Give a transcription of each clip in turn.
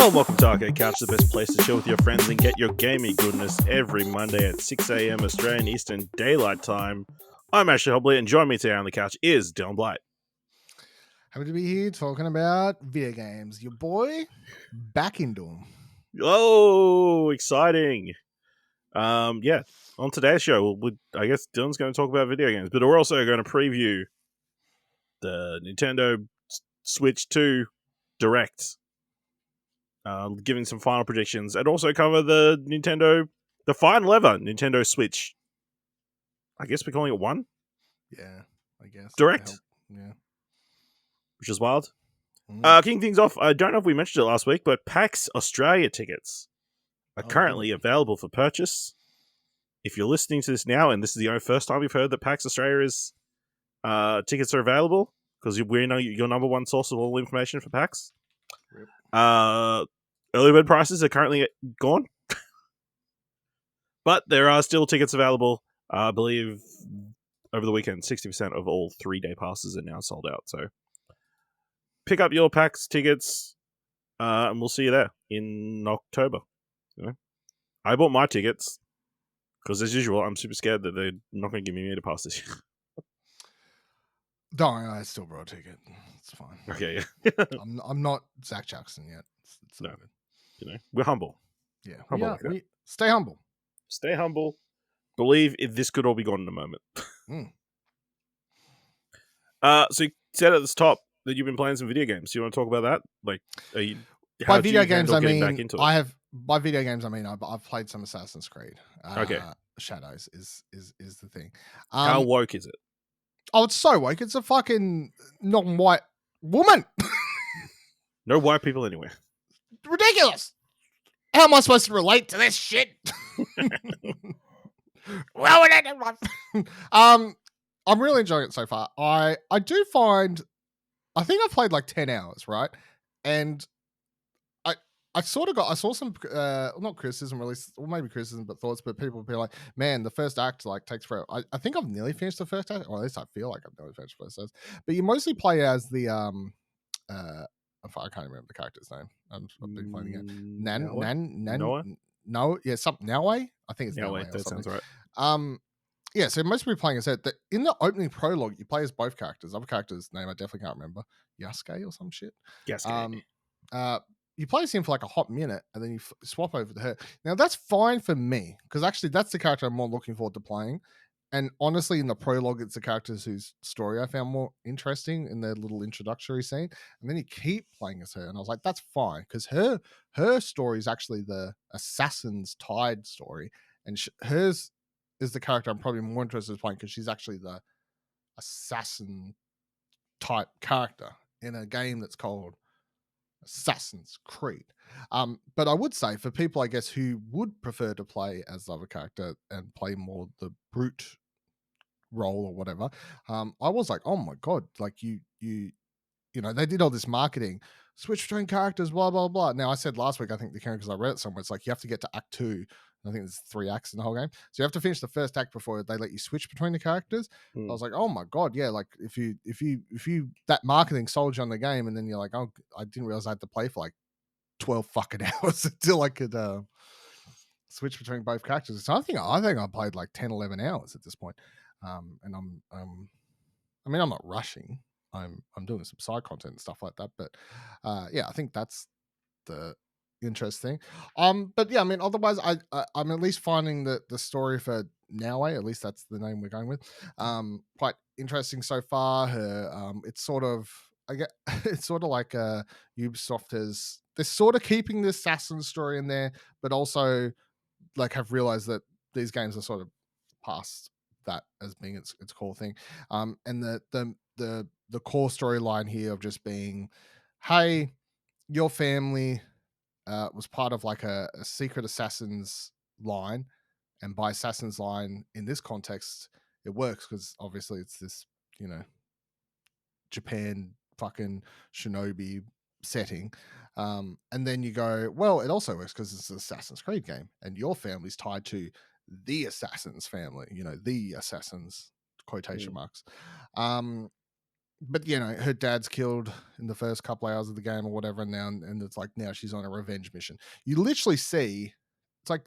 Hello and welcome to Arcade Couch, the best place to chill with your friends and get your gaming goodness every Monday at 6 a.m. Australian Eastern Daylight Time. I'm Ashley Hobley, and joining me today on the couch is Dylan Blight. Happy to be here talking about video games. Your boy, back into them. Oh, exciting. On today's show, I guess Dylan's going to talk about video games, but we're also going to preview the Nintendo Switch 2 Direct. Giving some final predictions, and also cover the final ever Nintendo Switch. I guess we're calling it one? Yeah, I guess. Direct? Yeah. Which is wild. Kicking things off, I don't know if we mentioned it last week, but PAX Australia tickets are currently available for purchase. If you're listening to this now, and this is the first time you've heard that PAX Australia is tickets are available, because we know your number one source of all information for PAX. Rip. Early bird prices are currently gone. But there are still tickets available. I believe over the weekend, 60% of all 3-day passes are now sold out. So pick up your PAX tickets, and we'll see you there in October. I bought my tickets because, as usual, I'm super scared that they're not going to give me a pass this year. Don't worry, I still brought a ticket. It's fine. Okay, yeah. I'm not Zach Jackson yet. It's no, good. We're humble. Yeah, humble stay humble. Stay humble. Believe this could all be gone in a moment. So you said at the top that you've been playing some video games. Do you want to talk about that? Like, by video games, I mean I've played some Assassin's Creed. Okay, Shadows is the thing. How woke is it? Oh, it's so woke. It's a fucking non-white woman. No white people anywhere. Ridiculous. How am I supposed to relate to this shit? I'm really enjoying it so far. I do find, I think I've played like 10 hours, right? And I saw some not criticism really, or maybe criticism, but thoughts, but people would be like, man, the first act like takes forever. I think I've nearly finished the first act, or at least I feel like I've nearly finished the first act. But you mostly play as the I can't remember the character's name. I've been playing again. Noah? No, yeah, something Naue. I think it's Naue. That sounds right. Yeah, so most people playing as that. In the opening prologue, you play as both characters. Other character's name I definitely can't remember. Yasuke or some shit. Yasuke. You play as him for like a hot minute, and then you swap over to her. Now that's fine for me, because actually that's the character I'm more looking forward to playing. And honestly, in the prologue, it's the characters whose story I found more interesting in their little introductory scene. And then you keep playing as her, and I was like, that's fine, because her story is actually the Assassin's Tide story, and hers is the character I'm probably more interested in playing, because she's actually the assassin type character in a game that's called Assassin's Creed. But I would say for people, I guess, who would prefer to play as the other character and play more the brute role or whatever, I was like, oh my god, like you know, they did all this marketing, switch between characters, blah blah blah. Now I said last week, I think the characters I read it somewhere, it's like you have to get to Act 2. I think there's 3 acts in the whole game, so you have to finish the first act before they let you switch between the characters. I was like, oh my god, yeah, like if you that marketing sold you on the game, and then you're like, oh, I didn't realize I had to play for like 12 fucking hours until I could switch between both characters. So I think I played like 10-11 hours at this point. And I'm not rushing. I'm doing some side content and stuff like that, but yeah, I think that's the interesting. But yeah, I mean, otherwise, I'm at least finding that the story for Naue, at least that's the name we're going with, quite interesting so far. Her, it's sort of, it's sort of like Ubisoft they're sort of keeping the assassin story in there, but also like have realized that these games are sort of past that as being its core thing. And the core storyline here of just being, hey, your family was part of like a secret assassin's line, and by assassin's line in this context, it works because obviously it's this, you know, Japan fucking shinobi setting. And then you go, well, it also works because it's an Assassin's Creed game, and your family's tied to the assassin's family, you know, the assassins, quotation marks. but her dad's killed in the first couple hours of the game or whatever, and it's like now she's on a revenge mission. You literally see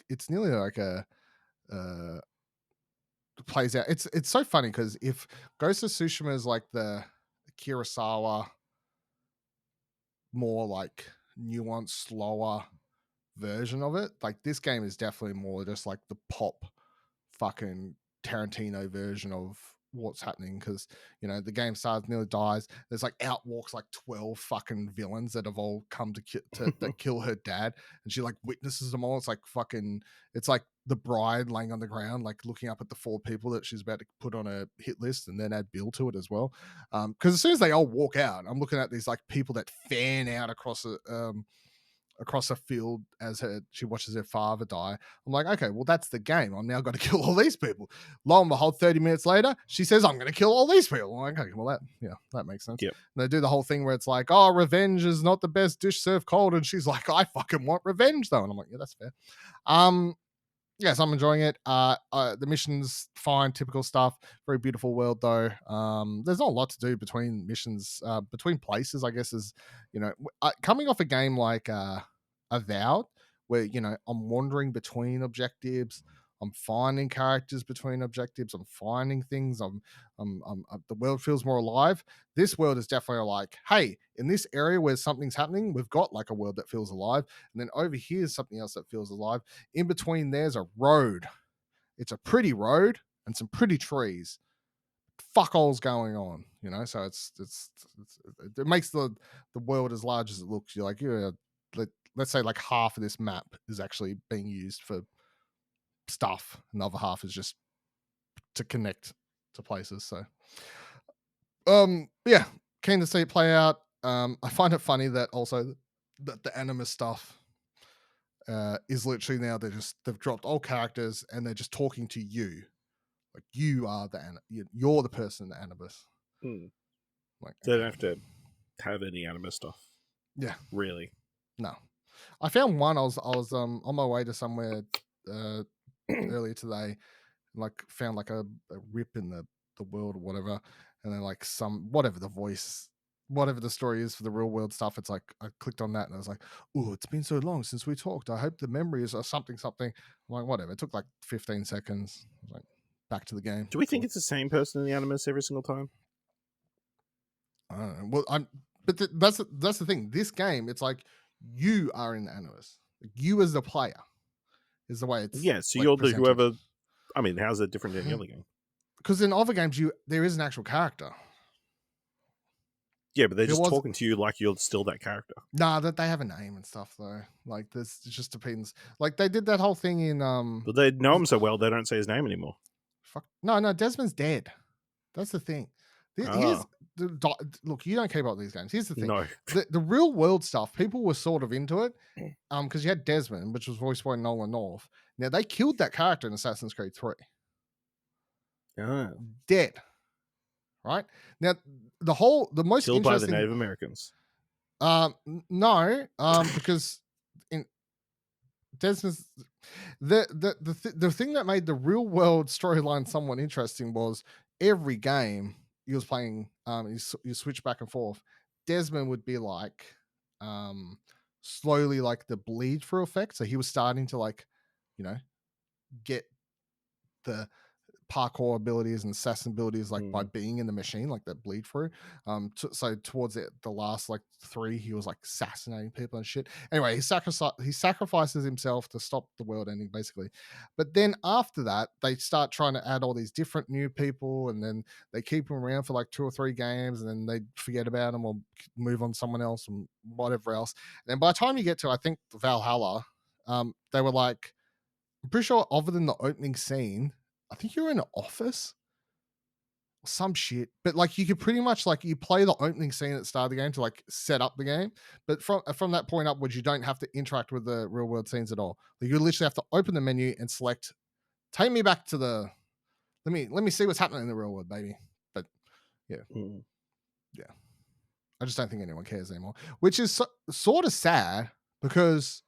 it's nearly like a plays out. It's so funny because if Ghost of Tsushima is like the Kurosawa, more like nuanced, slower version of it, like this game is definitely more just like the pop fucking Tarantino version of what's happening, because the game starts, nearly dies, there's like outwalks like 12 fucking villains that have all come to that kill her dad, and she like witnesses them all. It's like fucking, it's like the bride laying on the ground like looking up at the 4 people that she's about to put on a hit list, and then add Bill to it as well, because as soon as they all walk out, I'm looking at these like people that fan out across a field as she watches her father die. I'm like, okay, well, that's the game. I'm now going to kill all these people. Lo and behold, 30 minutes later, she says, I'm going to kill all these people. I'm like, okay, well, that makes sense. Yep. And they do the whole thing where it's like, oh, revenge is not the best dish served cold. And she's like, I fucking want revenge, though. And I'm like, yeah, that's fair. Yes, I'm enjoying it. The mission's fine, typical stuff. Very beautiful world, though. There's not a lot to do between missions, between places, I guess, is, coming off a game like Avowed, where, I'm wandering between objectives. I'm finding characters between objectives. I'm finding things. The world feels more alive. This world is definitely like, hey, in this area where something's happening, we've got like a world that feels alive. And then over here is something else that feels alive. In between, there's a road. It's a pretty road and some pretty trees. Fuck all's going on, So it makes the world as large as it looks. You're like, let's say like half of this map is actually being used for stuff, and the other half is just to connect to places. So yeah, keen to see it play out. I find it funny that also that the Animus stuff is literally now they've dropped all characters and they're just talking to you, like you are you're the person in the Animus. Like, they don't have to have any Animus stuff. Yeah, really. No, I found one. I was on my way to somewhere earlier today, like found like a rip in the world or whatever, and then like whatever the story is for the real world stuff, it's like I clicked on that and I was like, oh, it's been so long since we talked. I hope the memories are something. I'm like, whatever. It took like 15 seconds. I was like, back to the game. Do we think it's the same person in the Animus every single time? I don't know. Well, that's the thing. This game, it's like you are in the Animus. Like, you as the player is the way it's. Yeah, so like, you're presented. the whoever. I mean, how's that different than any other game? Because in other games, there is an actual character. Yeah, but they're just talking to you like you're still that character. Nah, that they have a name and stuff though. Like this, it just depends. Like they did that whole thing in. But they know him so well, they don't say his name anymore. Fuck no, Desmond's dead. That's the thing. Look, you don't keep up with these games. Here's the thing. No. The real world stuff, people were sort of into it. Because you had Desmond, which was voiced by Nolan North. Now they killed that character in Assassin's Creed 3. Dead. Right? Now the most killed interesting, by the Native Americans. No, because in Desmond's the thing that made the real world storyline somewhat interesting was every game he was playing, you switch back and forth. Desmond would be like slowly like the bleed through effect. So he was starting to like, get the parkour abilities and assassin abilities like by being in the machine, like that bleed through. So towards the last like 3, he was like assassinating people and shit. Anyway, he sacrifices himself to stop the world ending basically. But then after that, they start trying to add all these different new people, and then they keep him around for like 2 or 3 games, and then they forget about him or move on to someone else and whatever else. And then by the time you get to, I think, Valhalla, they were like, I'm pretty sure other than the opening scene, I think you're in an office or some shit, but like you could pretty much like you play the opening scene at the start of the game to like set up the game. But from that point upwards, you don't have to interact with the real world scenes at all. Like you literally have to open the menu and select, take me back to the, let me see what's happening in the real world, baby. But yeah. Yeah. I just don't think anyone cares anymore, which is sort of sad because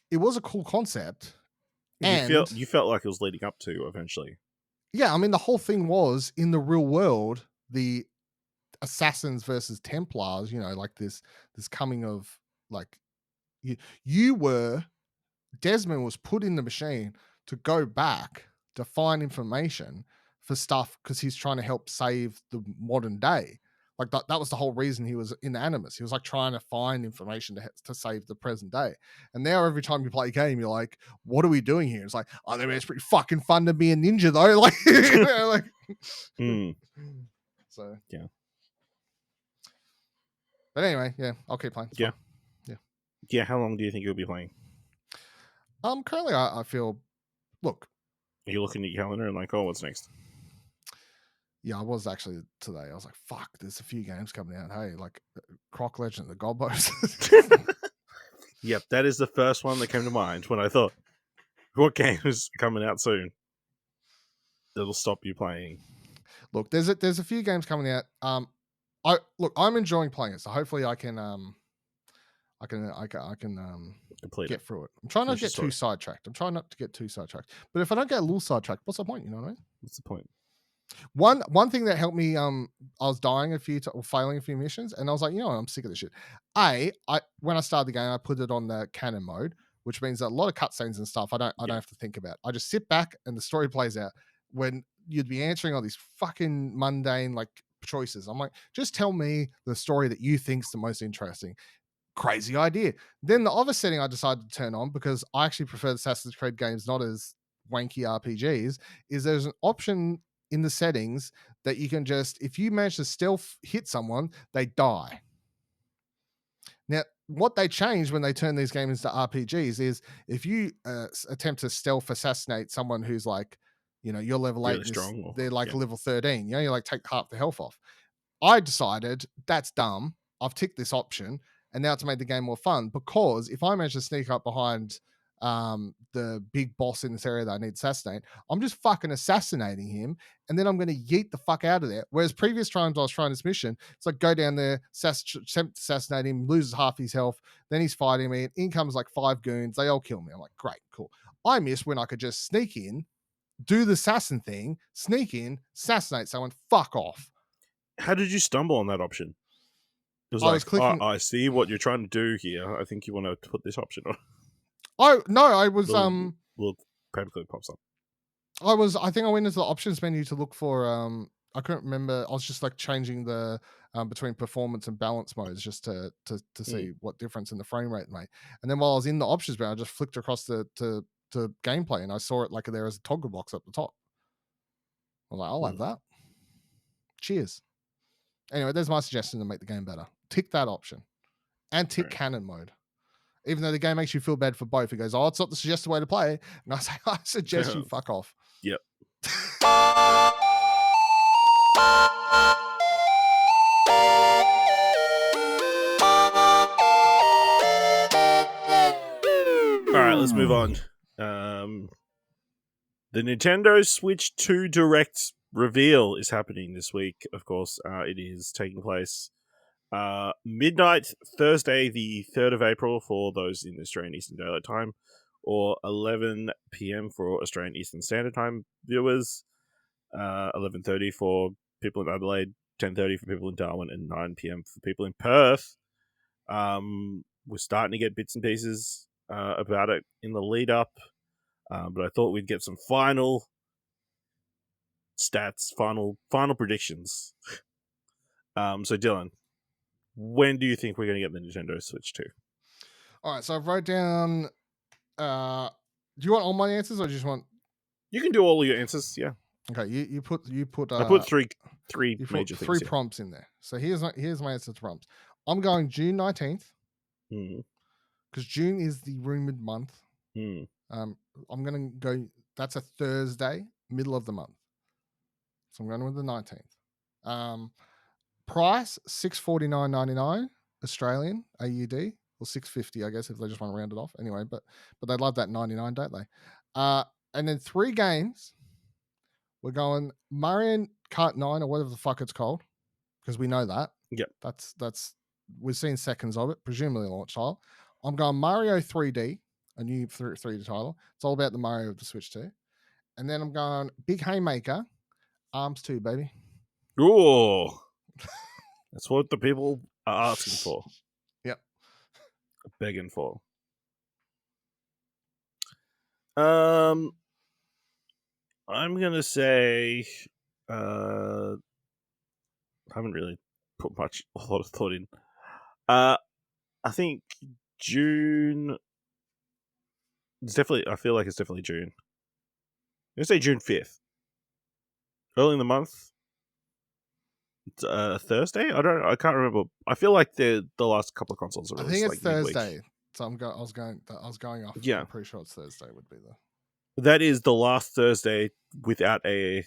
it was a cool concept. You felt like it was leading up to eventually. Yeah, I mean, the whole thing was in the real world, the assassins versus Templars, like this coming of like you were Desmond was put in the machine to go back to find information for stuff because he's trying to help save the modern day. Like that was the whole reason he was in Animus. He was like trying to find information to save the present day. And now every time you play a game, you're like, what are we doing here? It's like, oh, it's pretty fucking fun to be a ninja though. Like, So yeah. But anyway, yeah, I'll keep playing. It's Yeah. fun. Yeah, how long do you think you'll be playing? Currently I feel, look. Are you looking at your calendar and like, oh, what's next? Yeah, I was actually today. I was like, fuck, there's a few games coming out. Hey, like Croc Legend, the Gobbos. Yep, that is the first one that came to mind when I thought, what game is coming out soon that'll stop you playing? Look, there's a few games coming out. I'm enjoying playing it, so hopefully I can Complete get it. through it. I'm trying not to Finish the get too sidetracked. But if I don't get a little sidetracked, what's the point? You know what I mean? What's the point? One thing that helped me, I was dying or failing a few missions, and I was like, you know what, I'm sick of this shit. When I started the game, I put it on the canon mode, which means that a lot of cutscenes and stuff I don't have to think about. I just sit back and the story plays out. When you'd be answering all these fucking mundane like choices, I'm like, just tell me the story that you think's the most interesting. Crazy idea. Then the other setting I decided to turn on, because I actually prefer the Assassin's Creed games not as wanky RPGs, is there's an option in the settings that you can just, if you manage to stealth hit someone, they die. Now, what they changed when they turned these games into RPGs is if you attempt to stealth assassinate someone who's like, you're level 8, Really strong, they're like level 13, you like take half the health off. I decided that's dumb. I've ticked this option, and now it's made the game more fun, because if I manage to sneak up behind the big boss in this area that I need to assassinate, I'm just fucking assassinating him, and then I'm going to yeet the fuck out of there. Whereas previous times I was trying this mission, it's like go down there, attempt to assassinate him, loses half his health, then he's fighting me, and in comes like 5 goons, they all kill me. I'm like, great, cool. I miss when I could just sneak in, do the assassin thing, sneak in, assassinate someone, fuck off. How did you stumble on that option? It was was clicking. I see what you're trying to do here. I think you want to put this option on. Oh no, I was little paperclip pops up. I think I went into the options menu to look for I couldn't remember. I was just like changing the between performance and balance modes just to see what difference in the frame rate made. And then while I was in the options menu, I just flicked across to gameplay, and I saw it like there was a toggle box up the top. I'm like, I'll have that. Cheers. Anyway, there's my suggestion to make the game better. Tick that option. And tick canon mode. Even though the game makes you feel bad for both. It goes, oh, it's not the suggested way to play. And I say, I suggest you fuck off. Yep. All right, let's move on. The Nintendo Switch 2 Direct reveal is happening this week, of course. It is taking place midnight Thursday, the 3rd of April for those in Australian Eastern Daylight Time, or 11 p.m. for Australian Eastern Standard Time viewers, 11:30 for people in Adelaide, 10:30 for people in Darwin, and 9 p.m. for people in Perth. We're starting to get bits and pieces about it in the lead up, but I thought we'd get some final stats, final predictions. So Dylan, when do you think we're going to get the Nintendo Switch 2? All right, so I wrote down. Do you want all my answers, or do you just want? You can do all of your answers. Yeah. Okay, you put. I put three major things. 3 prompts in there. So here's my answer to prompts. I'm going June 19th. Because June is the rumored month. I'm gonna go. That's a Thursday, middle of the month. So I'm going with the 19th. Price $649.99 Australian AUD, or $650, I guess, if they just want to round it off. Anyway, but they love that 99, don't they? And then 3 games. We're going Mario Kart 9 or whatever the fuck it's called, because we know that. Yep. That's we've seen seconds of it, presumably launch title. I'm going Mario 3D, a new 3D title. It's all about the Mario of the Switch 2. And then I'm going Big Haymaker, Arms 2, baby. Ooh, that's what the people are asking for. Yep. Begging for. I'm gonna say, I haven't really put a lot of thought in. I think June. It's definitely. I feel like it's definitely June. I'm gonna say June 5th. Early in the month. It's Thursday. I can't remember. I feel like the last couple of consoles are I released think it's like midweek. Thursday. So I was going off. Yeah. I'm pretty sure it's Thursday would be the. That is the last Thursday without a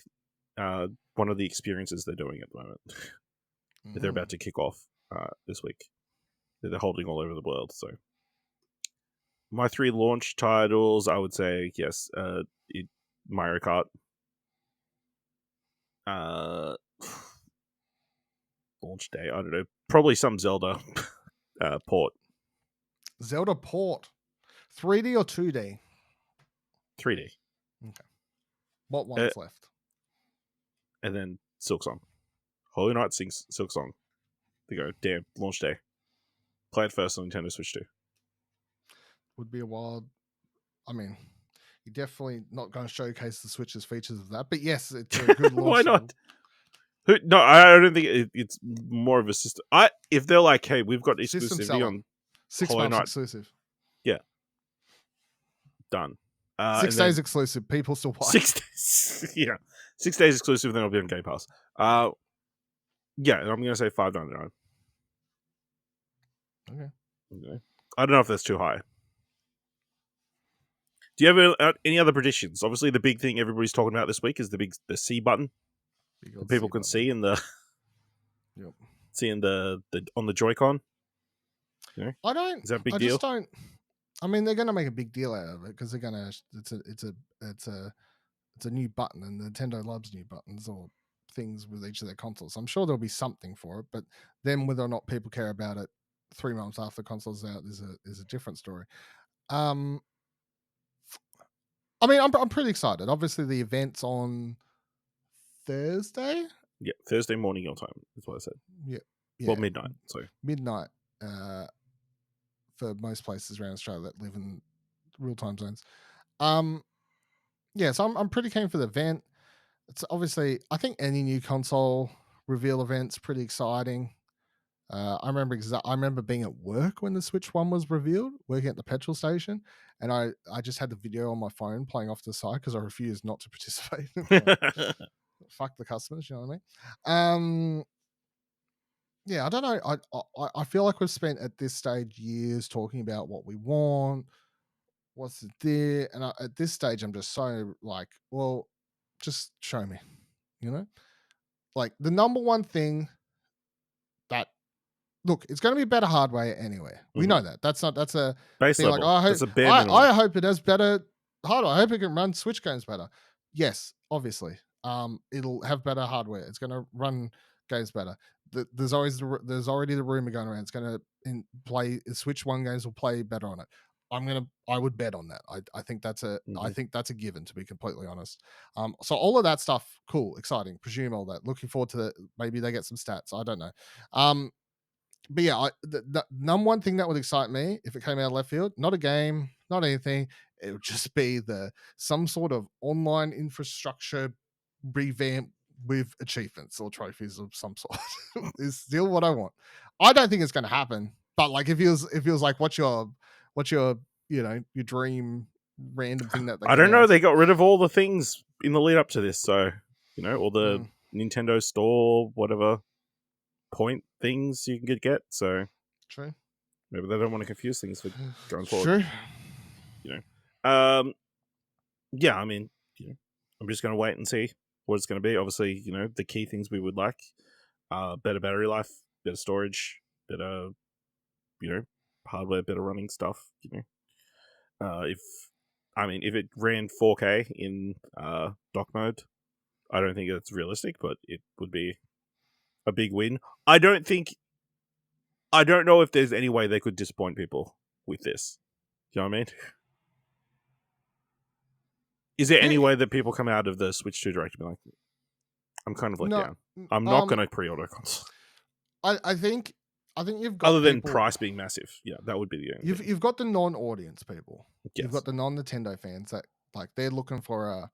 one of the experiences they're doing at the moment. That they're about to kick off this week. That they're holding all over the world. So my 3 launch titles, I would say yes. Mario Kart. Launch day. I don't know. Probably some Zelda port. Zelda port, 3D or 2D? 3D. Okay. What one's left? And then Silksong. Holy Knight sings Silksong. They go, damn, launch day. Play it first on Nintendo Switch 2. Would be a wild. I mean, you're definitely not going to showcase the Switch's features of that, but yes, it's a good launch. Why not? No, I don't think it's more of a system. If they're like, hey, we've got exclusivity on 6 Hollow months Knight. exclusive. Yeah. Done. 6 days exclusive. People still buy. 6 days. Yeah. 6 days exclusive, then it'll be on Game Pass. Yeah, I'm going to say $5.99. Okay. I don't know if that's too high. Do you have any other predictions? Obviously, the big thing everybody's talking about this week is the C button. People can see in the on the Joy-Con. You know? I don't. Is that a big I deal? just don't. I mean, they're going to make a big deal out of it because they're going to. It's a new button, and Nintendo loves new buttons or things with each of their consoles. I'm sure there'll be something for it, but then whether or not people care about it 3 months after the console's out is a different story. I mean, I'm pretty excited. Obviously, the event's on Thursday. Yeah, Thursday morning your time. That's what I said. Yeah. Well, midnight. So midnight for most places around Australia that live in real time zones. Yeah, so I'm pretty keen for the event. It's obviously, I think any new console reveal event's pretty exciting. I remember being at work when the Switch 1 was revealed, working at the petrol station, and I just had the video on my phone playing off to the side because I refused not to participate. Fuck the customers, you know what I mean? Yeah, I don't know. I feel like we've spent at this stage years talking about what we want, what's there, and at this stage I'm just so like, well, just show me, you know? Like the number one thing that look, it's going to be better hardware anyway. We know that. That's a base thing. level. Like That's a bare minimum. I hope it has better hardware. I hope it can run Switch games better. Yes, obviously. It'll have better hardware. It's going to run games better. There's already the rumor going around. It's going to play Switch 1 games will play better on it. I would bet on that. I think that's a given, to be completely honest. So all of that stuff, cool, exciting, presume all that. Looking forward to maybe they get some stats. I don't know. But yeah, the number one thing that would excite me if it came out of left field, not a game, not anything, it would just be some sort of online infrastructure revamp with achievements or trophies of some sort. Is still what I want. I don't think it's going to happen, but like it feels like what's your your dream random thing that I don't know. They got rid of all the things in the lead up to this, so all the Nintendo Store, whatever point things you can get. So true. Maybe they don't want to confuse things for going forward. Sure. Yeah. I mean, I'm just going to wait and see what it's going to be. Obviously, the key things we would like: better battery life, better storage, better, hardware, better running stuff. If it ran 4K in dock mode, I don't think it's realistic, but it would be a big win. I don't know if there's any way they could disappoint people with this. Do you know what I mean? Is there any way that people come out of the Switch 2 Direct and be like, I'm kind of let No, down. I'm not going to pre-order console. I think you've got Other than people, price being massive. Yeah, that would be the only thing. you've got the non-audience people. You've Yes. got the non-Nintendo fans that like they're looking for a,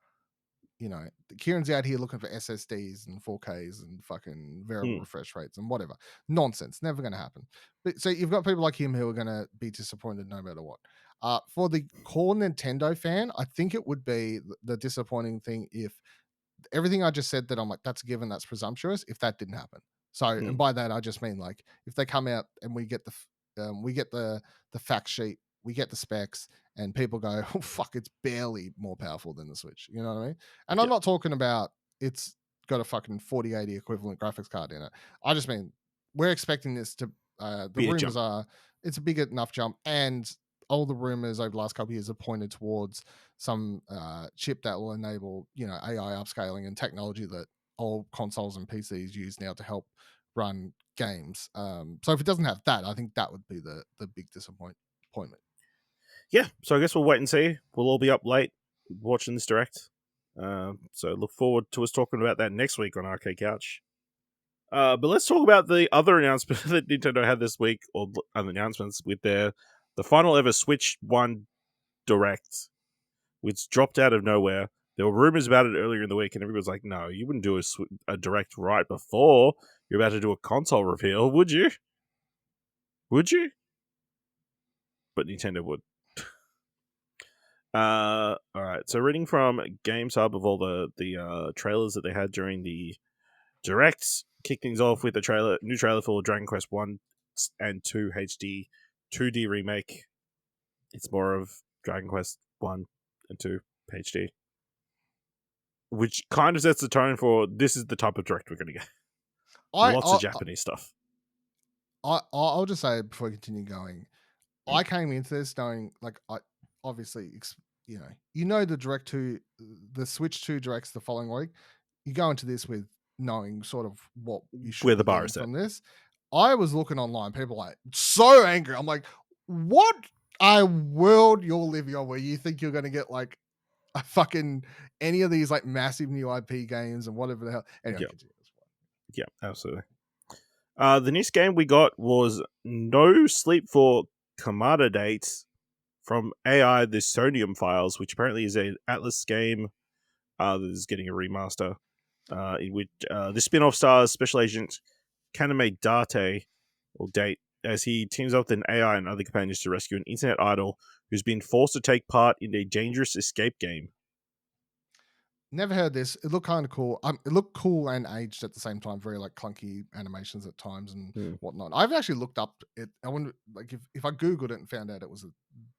you know, Kieran's out here looking for SSDs and 4Ks and fucking variable refresh rates and whatever. Nonsense. Never going to happen. But so you've got people like him who are going to be disappointed no matter what. For the core Nintendo fan, I think it would be the disappointing thing if everything I just said that I'm like, that's a given, that's presumptuous, if that didn't happen. So, and by that, I just mean like if they come out and we get the fact sheet, we get the specs, and people go, oh, fuck, it's barely more powerful than the Switch. You know what I mean? And I'm not talking about it's got a fucking 4080 equivalent graphics card in it. I just mean we're expecting this to, the Be a rumors jump. are it's a big enough jump. And all the rumors over the last couple of years have pointed towards some chip that will enable, you know, AI upscaling and technology that all consoles and PCs use now to help run games. So if it doesn't have that, I think that would be the big disappointment. Yeah, so I guess we'll wait and see. We'll all be up late watching this direct. So look forward to us talking about that next week on Arcade Couch. But let's talk about the other announcement that Nintendo had this week, or other announcements with the final ever Switch 1 Direct, which dropped out of nowhere. There were rumors about it earlier in the week, and everybody was like, no, you wouldn't do a Direct right before you're about to do a console reveal, would you? Would you? But Nintendo would. All right. So reading from Games Hub of all the trailers that they had during the Direct, kick things off with a new trailer for Dragon Quest 1 and 2 HD 2D remake. It's more of Dragon Quest 1 and 2 HD, which kind of sets the tone for this is the type of Direct we're going to get. Lots of Japanese stuff. I'll just say before we continue going, I came into this knowing, like, I obviously, you know the Switch 2 Directs the following week. You go into this with knowing sort of what you should Where the be bar getting is at. from this. I was looking online, people like so angry. I'm like, what a world you're living on where you think you're going to get like a fucking any of these like massive new IP games and whatever the hell. Anyway, continue. Yeah, absolutely. The next game we got was No Sleep for Kamada Dates from AI The Sodium Files, which apparently is an Atlas game that is getting a remaster. In which the spin-off stars Special Agent Kaname Date, as he teams up with an AI and other companions to rescue an internet idol who's been forced to take part in a dangerous escape game. Never heard this. It looked kind of cool. It looked cool and aged at the same time. Very like clunky animations at times and whatnot. I've actually looked up it. I wonder, like, if I googled it and found out it was a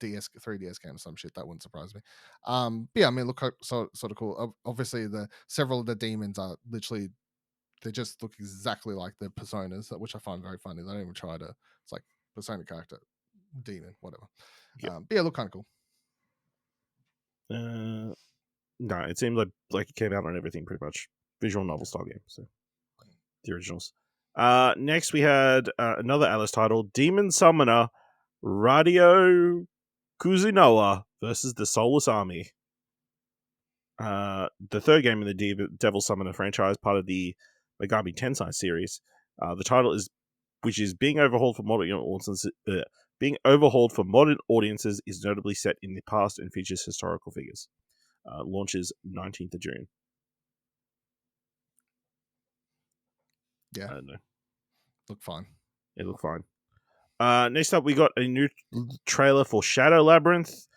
3DS game or some shit, that wouldn't surprise me. But yeah, I mean, look sort of cool. Obviously, several of the demons are literally they just look exactly like the personas, which I find very funny. They don't even try to. It's like persona character, demon, whatever. Yep. But yeah, look kind of cool. No, it seemed like it came out on everything pretty much. Visual novel style game, so the originals. Next we had another Alice title, Demon Summoner Radio Kuzunoa versus the Soulless Army. The third game in the Devil Summoner franchise, part of the Megami Tensei series. The title which is being overhauled for modern audiences, is notably set in the past and features historical figures. Launches 19th of June. Yeah. I don't know. Look fine. It looked fine. Next up, we got a new trailer for Shadow Labyrinth.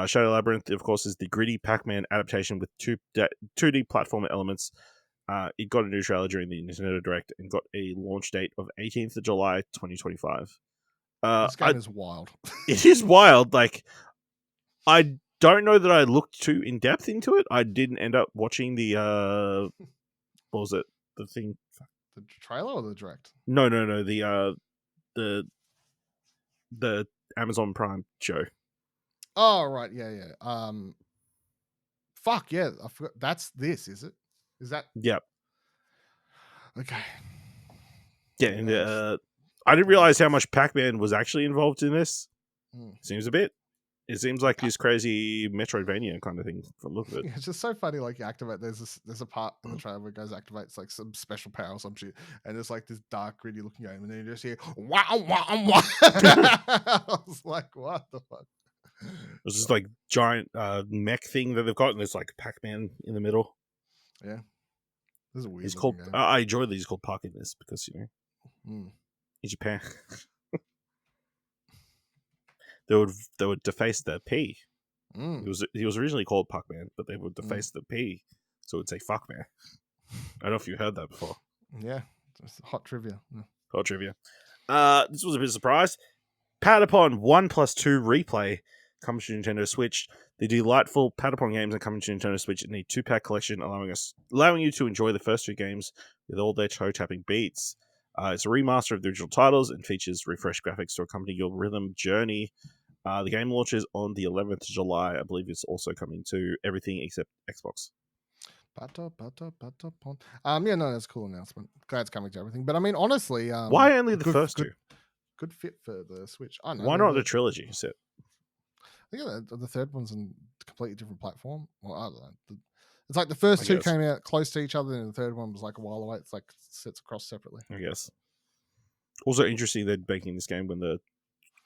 Shadow Labyrinth, of course, is the gritty Pac-Man adaptation with 2D platformer elements. It got a new trailer during the Nintendo Direct and got a launch date of 18th of July, 2025. This game is wild. It is wild. Like, I don't know that I looked too in depth into it. I didn't end up watching the what was it? The thing. The trailer or the Direct? No. The Amazon Prime show. Oh right, yeah. Fuck yeah, I forgot. That's this, is it? Is that? Yep. Okay. Yeah, and I didn't realize how much Pac-Man was actually involved in this. Seems a bit. It seems like this crazy Metroidvania kind of thing from the look of it. Yeah, it's just so funny. Like you activate, there's a part in the trailer where it goes activates like some special power or some shit, and it's like this dark, gritty looking game, and then you just hear wow, wow, wow. I was like, what the fuck? There's this like giant mech thing that they've got, and there's like Pac-Man in the middle. Yeah, this is a weird. It's called. Game. I enjoy these called Park in this because in Japan they would deface the P. He was originally called Pac-Man, but they would deface the P, so it would say fuck man. I don't know if you heard that before. Yeah, just hot trivia. Yeah. Hot trivia. This was a bit of a surprise. Patapon 1+2 Replay comes to Nintendo Switch. The delightful Patapon games are coming to Nintendo Switch in a 2-pack collection, allowing you to enjoy the first 2 games with all their toe-tapping beats. It's a remaster of the original titles and features refreshed graphics to accompany your rhythm journey. The game launches on the 11th of July. I believe it's also coming to everything except Xbox. Patapon. Yeah, no, that's a cool announcement. Glad it's coming to everything. But I mean, honestly, why only the first 2? Good fit for the Switch. I know. Why not the trilogy set? I think the third one's on a completely different platform. Well, I don't know. It's like the first 2 came out close to each other, and the third one was like a while away. It's like sits across separately. I guess. Also interesting they're making this game when the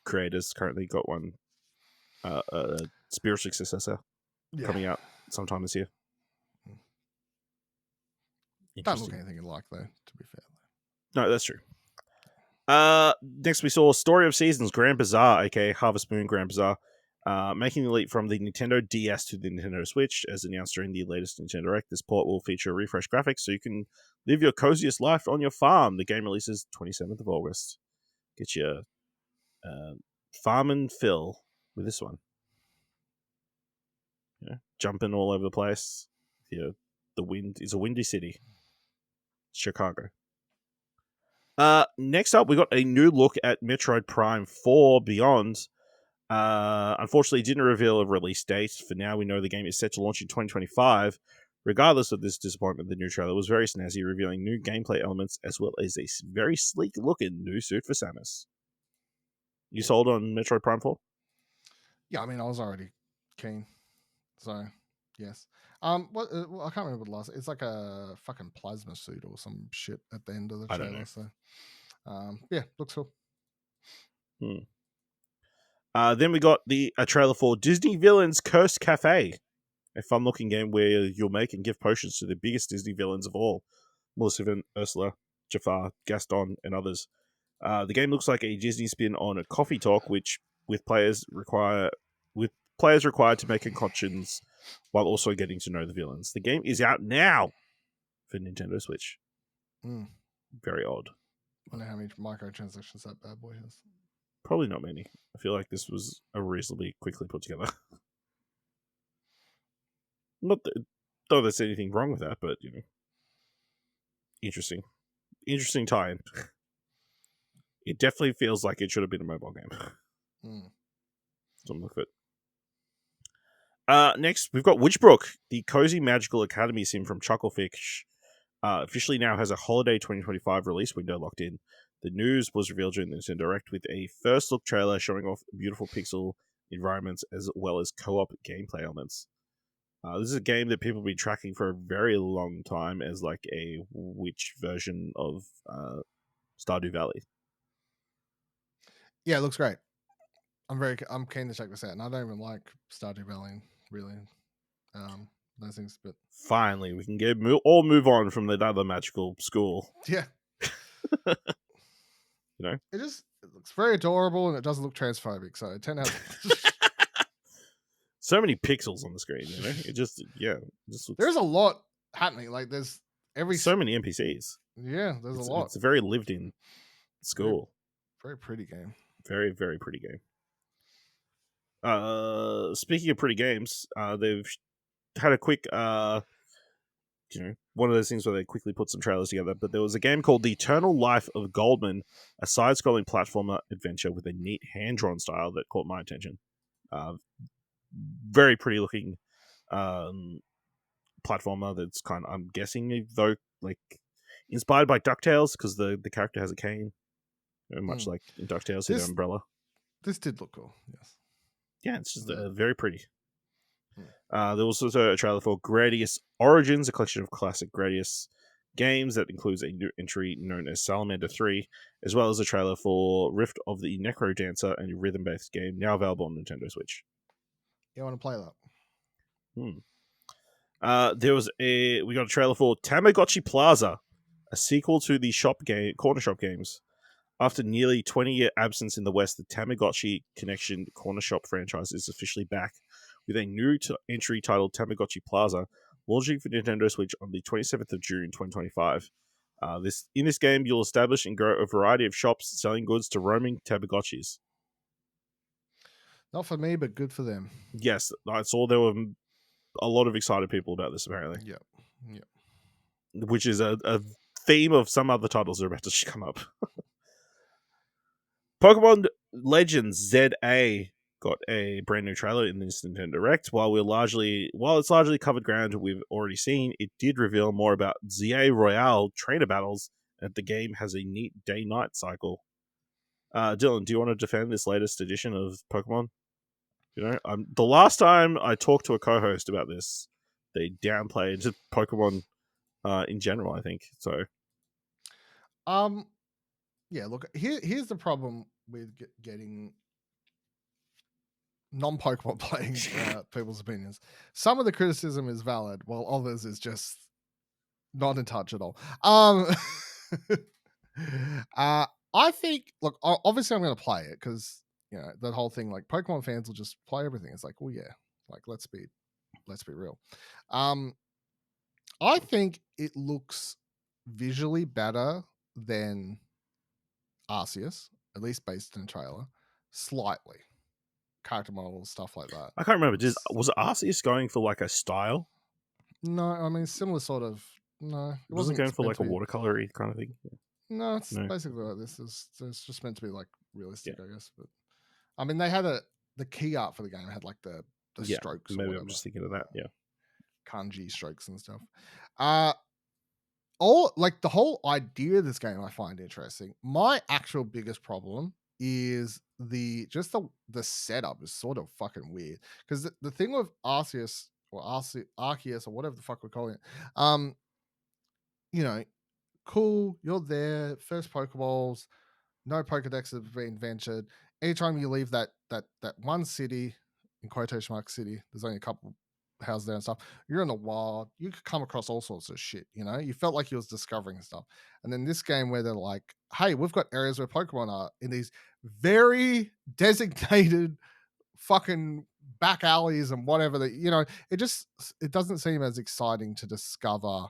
creators currently got one a spiritual successor coming out sometime this year. Don't look anything alike, though, to be fair. No, that's true. Next we saw Story of Seasons Grand Bazaar, aka Harvest Moon Grand Bazaar, making the leap from the Nintendo DS to the Nintendo Switch. As announced during the latest Nintendo Direct, this port will feature refreshed graphics so you can live your coziest life on your farm. The game releases 27th of August. Get your farm and fill with this one. Yeah, jumping all over the place. Yeah, the wind is a windy city. Chicago. Next up, we got a new look at Metroid Prime 4 Beyond. Unfortunately, it didn't reveal a release date. For now, we know the game is set to launch in 2025. Regardless of this disappointment, the new trailer was very snazzy, revealing new gameplay elements as well as a very sleek-looking new suit for Samus. You sold on Metroid Prime 4? Yeah, I mean, I was already keen. So, yes. I can't remember the last. It's like a fucking plasma suit or some shit at the end of the trailer. So, yeah, looks cool. Then we got a trailer for Disney Villains Cursed Cafe, a fun-looking game where you'll make and give potions to the biggest Disney villains of all: Maleficent, Ursula, Jafar, Gaston, and others. The game looks like a Disney spin on a coffee talk, with players required to make concoctions while also getting to know the villains. The game is out now for Nintendo Switch. Very odd. I wonder how many microtransactions that bad boy has. Probably not many. I feel like this was a reasonably quickly put together. Not that there's anything wrong with that, but interesting tie-in. It definitely feels like it should have been a mobile game. Some look at it. Next, we've got Witchbrook, the cozy magical academy sim from Chucklefish. Officially now has a holiday 2025 release window locked in. The news was revealed during the Nintendo Direct with a first look trailer showing off beautiful pixel environments as well as co-op gameplay elements. This is a game that people have been tracking for a very long time as like a witch version of Stardew Valley. Yeah, it looks great. I'm keen to check this out, and I don't even like Stardew Valley really. Those things, but finally we can all move on from that other magical school. Yeah. It looks very adorable, and it doesn't look transphobic. So 10 out. So many pixels on the screen, It just looks... There's a lot happening. Like there's so many NPCs. Yeah, there's a lot. It's a very lived-in school. Very pretty game. Very, very pretty game. Speaking of pretty games, they've had a quick, one of those things where they quickly put some trailers together. But there was a game called The Eternal Life of Goldman, a side-scrolling platformer adventure with a neat hand-drawn style that caught my attention. Very pretty looking platformer that's kind of, I'm guessing, though, like inspired by DuckTales because the character has a cane, much like in DuckTales, his umbrella. This did look cool, yes. Yeah, it's just very pretty. There was also a trailer for Gradius Origins, a collection of classic Gradius games that includes a new entry known as Salamander 3, as well as a trailer for Rift of the Necro Dancer, a rhythm-based game now available on Nintendo Switch. You want to play that? We got a trailer for Tamagotchi Plaza, a sequel to the corner shop games. After nearly 20-year absence in the West, the Tamagotchi Connection corner shop franchise is officially back with a new entry titled Tamagotchi Plaza, launching for Nintendo Switch on the 27th of June 2025. In this game, you'll establish and grow a variety of shops selling goods to roaming Tamagotchis. Not for me, but good for them. Yes, I saw there were a lot of excited people about this, apparently. Yeah. Which is a theme of some other titles that are about to come up. Pokemon Legends ZA got a brand new trailer in this Nintendo Direct. While it's largely covered ground we've already seen, it did reveal more about ZA Royale trainer battles, and the game has a neat day-night cycle. Dylan, do you want to defend this latest edition of Pokemon? The last time I talked to a co-host about this, they downplayed Pokemon in general, I think. So, yeah. Look, here's the problem with getting non-Pokemon playing people's opinions. Some of the criticism is valid, while others is just not in touch at all. I think. Look, obviously, I'm going to play it because that whole thing. Like Pokemon fans will just play everything. It's like, well, yeah. Like let's be real. I think it looks visually better than Arceus, at least based in a trailer, slightly. Character models, stuff like that. I can't remember. Was Arceus going for like a style? No, I mean similar sort of. No, it wasn't going for like a watercolory kind of thing. No, it's basically like this. It's just meant to be like realistic, I guess. But I mean, they had the key art for the game had like the strokes. Maybe I'm just thinking of that. Yeah, kanji strokes and stuff. The whole idea of this game I find interesting. My actual biggest problem is the setup is sort of fucking weird because the thing with Arceus or Arceus or whatever the fuck we're calling it, cool, you're there, first Pokeballs, no Pokedex have been ventured. Anytime you leave that one city, in quotation mark city, there's only a couple houses there and stuff, you're in the wild, you could come across all sorts of shit, you felt like you was discovering stuff. And then this game where they're like, hey, we've got areas where Pokemon are in these very designated fucking back alleys and whatever that, it doesn't seem as exciting to discover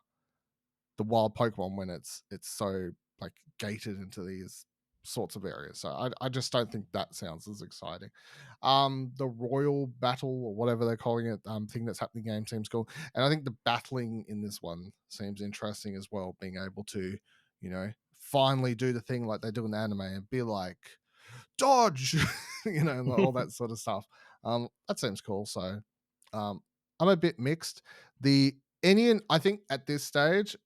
the wild Pokemon when it's so like gated into these sorts of areas. So I just don't think that sounds as exciting. The Royal Battle or whatever they're calling it, thing that's happening in the game seems cool. And I think the battling in this one seems interesting as well, being able to, finally do the thing like they do in the anime and be like, dodge, and all that sort of stuff. That seems cool. So I'm a bit mixed. The Enian, I think at this stage,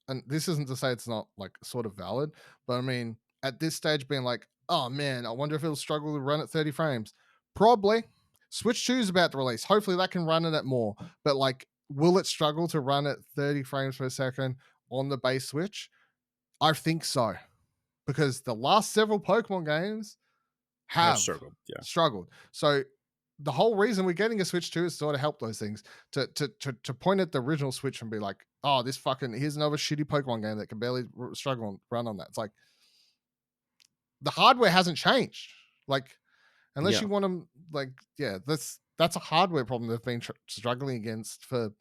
and this isn't to say it's not like sort of valid, but I mean, at this stage being like, oh man, I wonder if it'll struggle to run at 30 frames. Probably. Switch 2 is about to release. Hopefully that can run it at more. But like, will it struggle to run at 30 frames per second on the base Switch? I think so. Because the last several Pokemon games have struggled. So the whole reason we're getting a Switch 2 is to sort of help those things, to point at the original Switch and be like, oh, this fucking, here's another shitty Pokemon game that can barely struggle and run on that. It's like, the hardware hasn't changed. Like, unless you want to, like, that's a hardware problem they've been struggling against for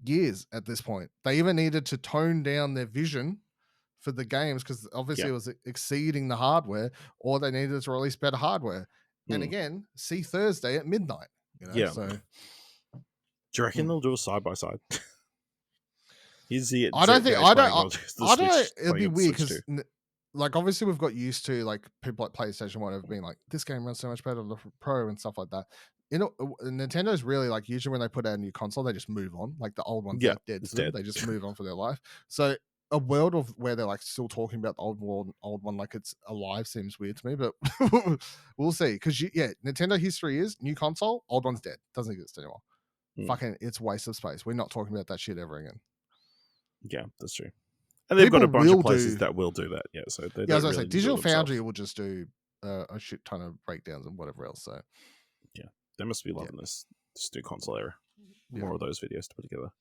years at this point. They even needed to tone down their vision for the games because obviously it was exceeding the hardware, or they needed to release better hardware. And again, see Thursday at midnight. So do you reckon they'll do a side by side? I don't. It'd be weird because, like, obviously we've got used to like people like PlayStation whatever being like, this game runs so much better on the Pro and stuff like that. Nintendo's really like, usually when they put out a new console, they just move on. Like the old one's dead to them. They just move on for their life. So a world of where they're like still talking about the old one like it's alive seems weird to me, but we'll see. Because Nintendo history is new console, old one's dead, doesn't exist anymore. Fucking, it's waste of space. We're not talking about that shit ever again. Yeah, that's true. And they've got a bunch of places that will do that. Yeah, so they as I say, Digital Foundry will just do a shit ton of breakdowns and whatever else. So yeah, they must be loving this new console era. More of those videos to put together.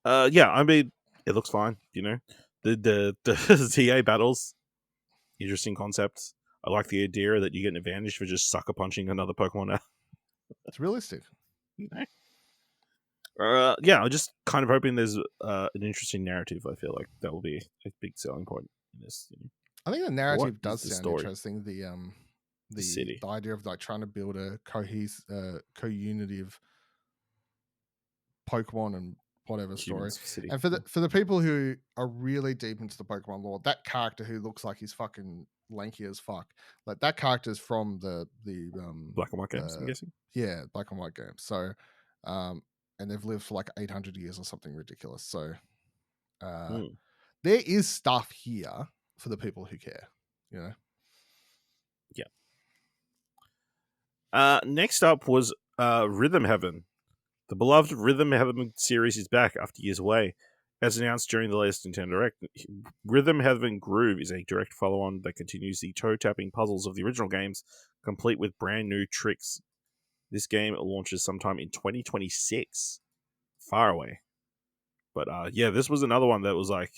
I mean, it looks fine. You know, the TA battles, interesting concepts. I like the idea that you get an advantage for just sucker punching another Pokemon out. It's realistic. You know? I'm just kind of hoping there's an interesting narrative. I feel like that will be a big selling point in this. You know? I think the narrative does sound interesting. The city, the idea of like trying to build a co-unity of Pokemon and whatever story. And for the people who are really deep into the Pokemon lore, that character who looks like he's fucking lanky as fuck, like that character's from the Black and White games, I'm guessing. Yeah, Black and White games. So and they've lived for like 800 years or something ridiculous. So there is stuff here for the people who care, you know. Yeah. Next up was Rhythm Heaven. The beloved Rhythm Heaven series is back after years away. As announced during the latest Nintendo Direct, Rhythm Heaven Groove is a direct follow-on that continues the toe-tapping puzzles of the original games, complete with brand new tricks. This game launches sometime in 2026. Far away. But this was another one that was like,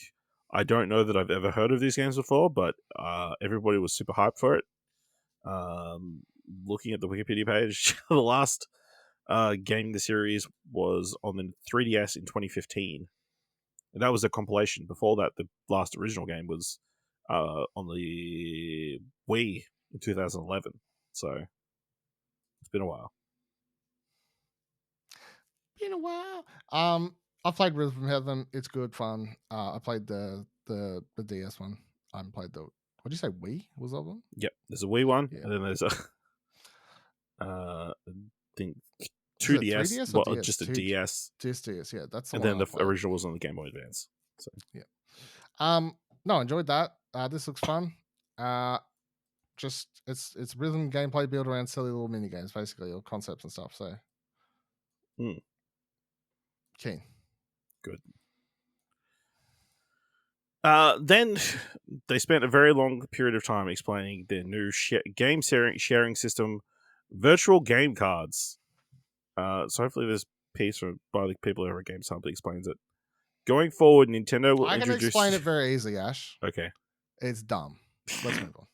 I don't know that I've ever heard of these games before, but everybody was super hyped for it. Looking at the Wikipedia page, the last game in the series was on the 3DS in 2015. And that was a compilation. Before that, the last original game was on the Wii in 2011. So it's been a while. I played Rhythm Heaven. It's good fun. I played the DS one. I haven't played the. What did you say? Wii was that one? Yep, there's a Wii one, and then there's a. I think 2DS, well, DS? just a DS. Just DS, yeah, that's the and one. And then the original was on the Game Boy Advance. So yeah, no, I enjoyed that. This looks fun. Just it's rhythm gameplay built around silly little mini games, basically, or concepts and stuff. So, keen. Good. Then they spent a very long period of time explaining their new game sharing system, virtual game cards. So hopefully this piece by the people over at Games Hub that explains it. Going forward, Nintendo will introduce... I can explain it very easily, Ash. Okay. It's dumb. Let's move on.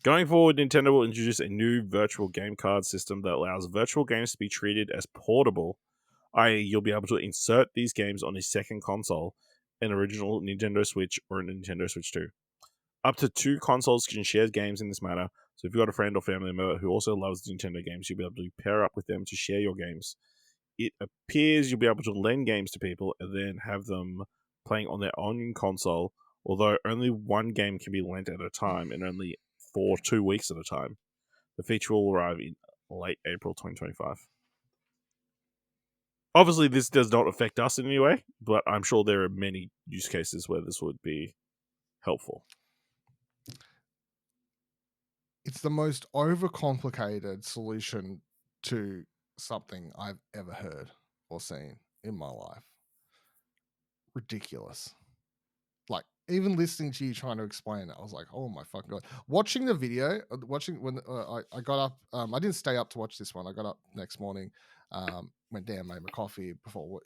Going forward, Nintendo will introduce a new virtual game card system that allows virtual games to be treated as portable, i.e. you'll be able to insert these games on a second console, an original Nintendo Switch or a Nintendo Switch 2. Up to 2 consoles can share games in this manner, so if you've got a friend or family member who also loves Nintendo games, you'll be able to pair up with them to share your games. It appears you'll be able to lend games to people and then have them playing on their own console, although only one game can be lent at a time and only for 2 weeks at a time. The feature will arrive in late April 2025. Obviously, this does not affect us in any way, but I'm sure there are many use cases where this would be helpful. It's the most overcomplicated solution to something I've ever heard or seen in my life. Ridiculous. Like, even listening to you trying to explain it, I was like, oh my fucking God. Watching the video, when I got up, I didn't stay up to watch this one. I got up next morning, went down, made my coffee before,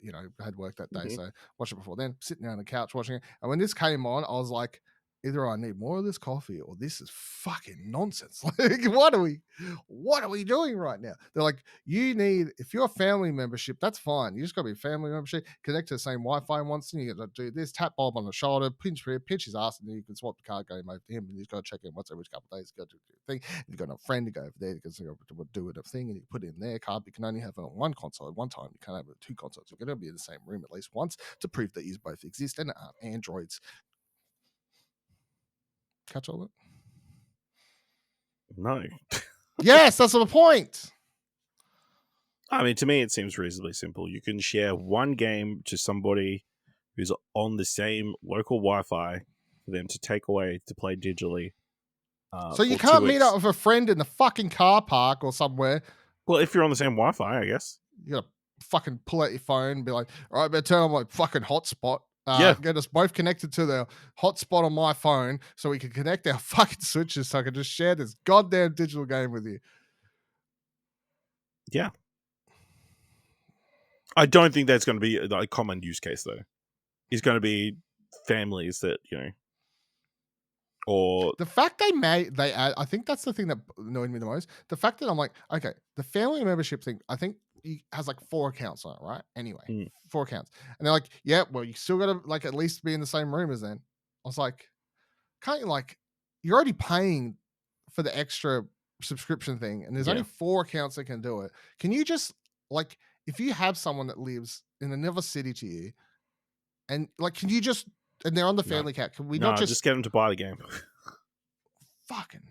had work that day. So watched it before then, sitting down on the couch watching it. And when this came on, I was like, either I need more of this coffee or this is fucking nonsense. Like, what are we doing right now? They're like, if you're a family membership, that's fine. You just got to be a family membership, connect to the same Wi-Fi once, and you got to do this, tap Bob on the shoulder, pinch his ass, and then you can swap the card game over to him, and he's got to check in once every couple of days, you got to do the thing. You've got a friend to go over there, because you do it a thing, and you put it in their card. You can only have it on one console at one time. You can't have it on 2 consoles. You're going to be in the same room at least once to prove that you both exist and are androids. Catch all that? No. Yes, that's the point. I mean, to me, it seems reasonably simple. You can share one game to somebody who's on the same local Wi-Fi for them to take away to play digitally. So you for can't 2 meet weeks. up with a friend in the fucking car park or somewhere. Well, if you're on the same Wi-Fi, I guess. You gotta fucking pull out your phone and be like, all right, better turn on my fucking hotspot. Yeah. Get us both connected to the hotspot on my phone so we can connect our fucking switches so I can just share this goddamn digital game with you. Yeah. I don't think that's going to be a common use case, though. It's going to be families that, or... The fact they add, I think that's the thing that annoyed me the most. The fact that I'm like, okay, the family membership thing, I think he has like 4 accounts on it, right? Anyway, 4 accounts. And they're like, yeah, well, you still got to like at least be in the same room as them. I was like, can't you like, you're already paying for the extra subscription thing and there's only 4 accounts that can do it. Can you just like, if you have someone that lives in another city to you and like, can you just, and they're on the family account, can we not just get them to buy the game? fucking...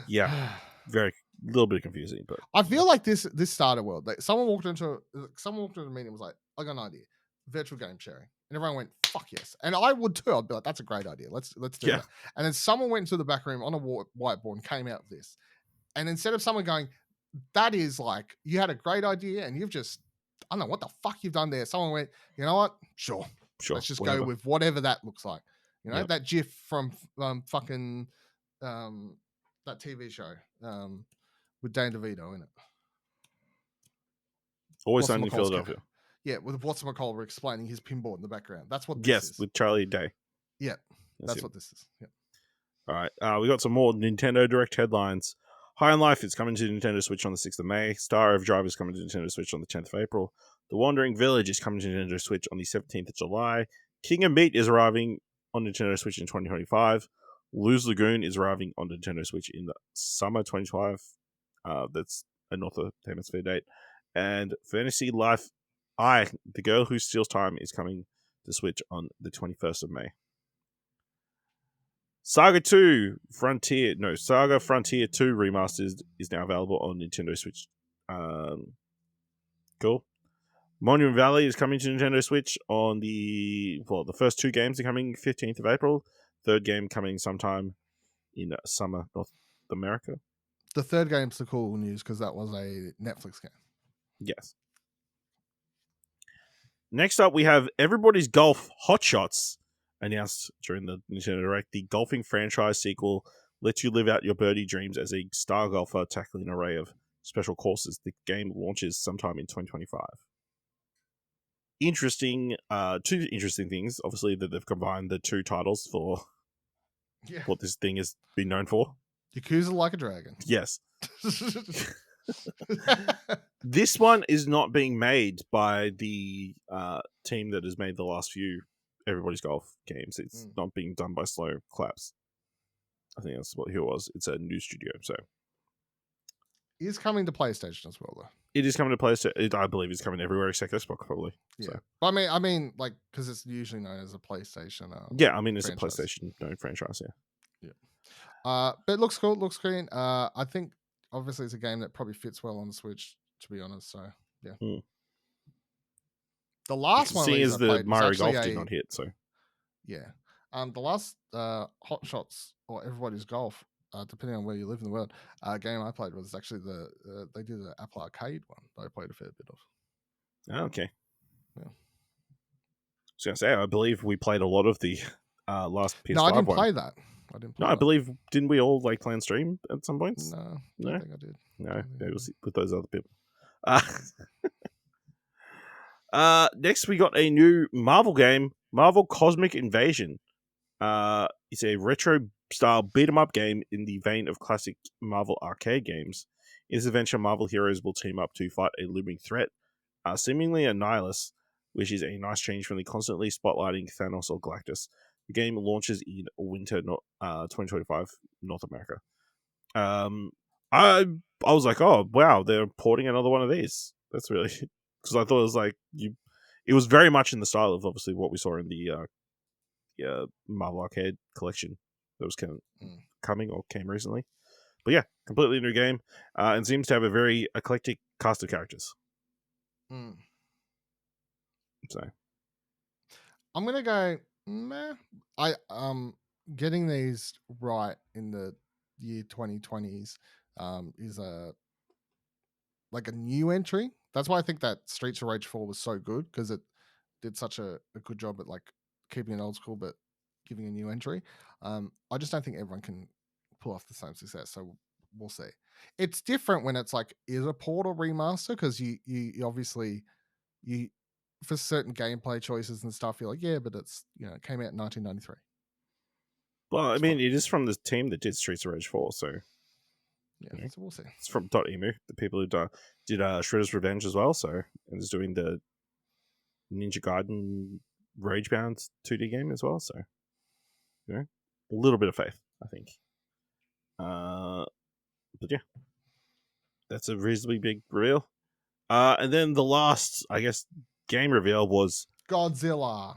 Yeah. Very little bit confusing, but I feel like this starter world. Like someone walked into the meeting and was like, "I got an idea, virtual game sharing," and everyone went, "Fuck yes!" And I would too. I'd be like, "That's a great idea. Let's do that." And then someone went into the back room on a whiteboard and came out with this. And instead of someone going, "That is like you had a great idea and you've just I don't know what the fuck you've done there," someone went, "You know what? Sure. Let's just go with whatever that looks like." You know that GIF from fucking that TV show. With Dan DeVito in it. Always Sunny in Philadelphia. Yeah, with whatchamacallit explaining his pinboard in the background. That's what this is. Yes, with Charlie Day. Yeah, that's what this is. Yeah. All right, we got some more Nintendo Direct headlines. High on Life is coming to Nintendo Switch on the 6th of May. Star Overdrive is coming to Nintendo Switch on the 10th of April. The Wandering Village is coming to Nintendo Switch on the 17th of July. King of Meat is arriving on Nintendo Switch in 2025. Lose Lagoon is arriving on Nintendo Switch in the summer 2025. That's a North Hemisphere date. And Fantasy Life I, The Girl Who Steals Time, is coming to Switch on the 21st of May. Saga Frontier 2 Remastered is now available on Nintendo Switch. Cool. Monument Valley is coming to Nintendo Switch on the first 2 games are coming 15th of April. Third game coming sometime in summer North America. The third game's the cool news because that was a Netflix game. Yes. Next up, we have Everybody's Golf Hot Shots announced during the Nintendo Direct. The golfing franchise sequel lets you live out your birdie dreams as a star golfer tackling an array of special courses. The game launches sometime in 2025. Two interesting things. Obviously, that they've combined the 2 titles for what this thing has been known for. Yakuza Like a Dragon. Yes. This one is not being made by the team that has made the last few Everybody's Golf games. It's not being done by Slow Claps. I think that's what it was. It's a new studio, so it is coming to PlayStation as well, though. It is coming to PlayStation. I believe it's coming everywhere except Xbox, probably. Yeah, so. But I mean, like because it's usually known as a PlayStation. It's a PlayStation known franchise. Yeah. But it looks cool. It looks clean. I think obviously it's a game that probably fits well on the Switch, to be honest. So yeah. The last one is the Mario Golf did not hit, so yeah. The last Hot Shots or Everybody's Golf, depending on where you live in the world, game I played was actually they did the Apple Arcade one that I played a fair bit of. Oh, okay. Yeah. I was gonna say, I believe we played a lot of the last PS5 No, I didn't one. play that. I believe, didn't we all play on stream at some points? No, I don't think I did. No, it was with those other people. Next, we got a new Marvel game, Marvel Cosmic Invasion. It's a retro-style beat-em-up game in the vein of classic Marvel arcade games. In this adventure, Marvel heroes will team up to fight a looming threat, seemingly a Nihilus, which is a nice change from the constantly spotlighting Thanos or Galactus. The game launches in winter 2025 North America. I was like, oh wow, they're porting another one of these. That's really because I thought it was like it was very much in the style of obviously what we saw in the Marvel Arcade collection that was coming or came recently. But yeah, completely new game, and seems to have a very eclectic cast of characters. So I'm gonna go meh. I getting these right in the year 2020s is a new entry. That's why I think that Streets of Rage 4 was so good, because it did such a good job at like keeping it old school but giving a new entry. I just don't think everyone can pull off the same success. So we'll see. It's different when it's like is a port or remaster, because you obviously you for certain gameplay choices and stuff you're like, yeah, but it's it came out in 1993. Well, I It's mean, fine. it is from the team that did Streets of Rage 4, so Yeah, you know, so we'll see. it's from Emu, the people who did Shredder's Revenge as well, so and is doing the Ninja Gaiden Ragebound 2D game as well, so a little bit of faith, I think. But yeah, that's a reasonably big reveal. And then the last, I guess, game reveal was Godzilla.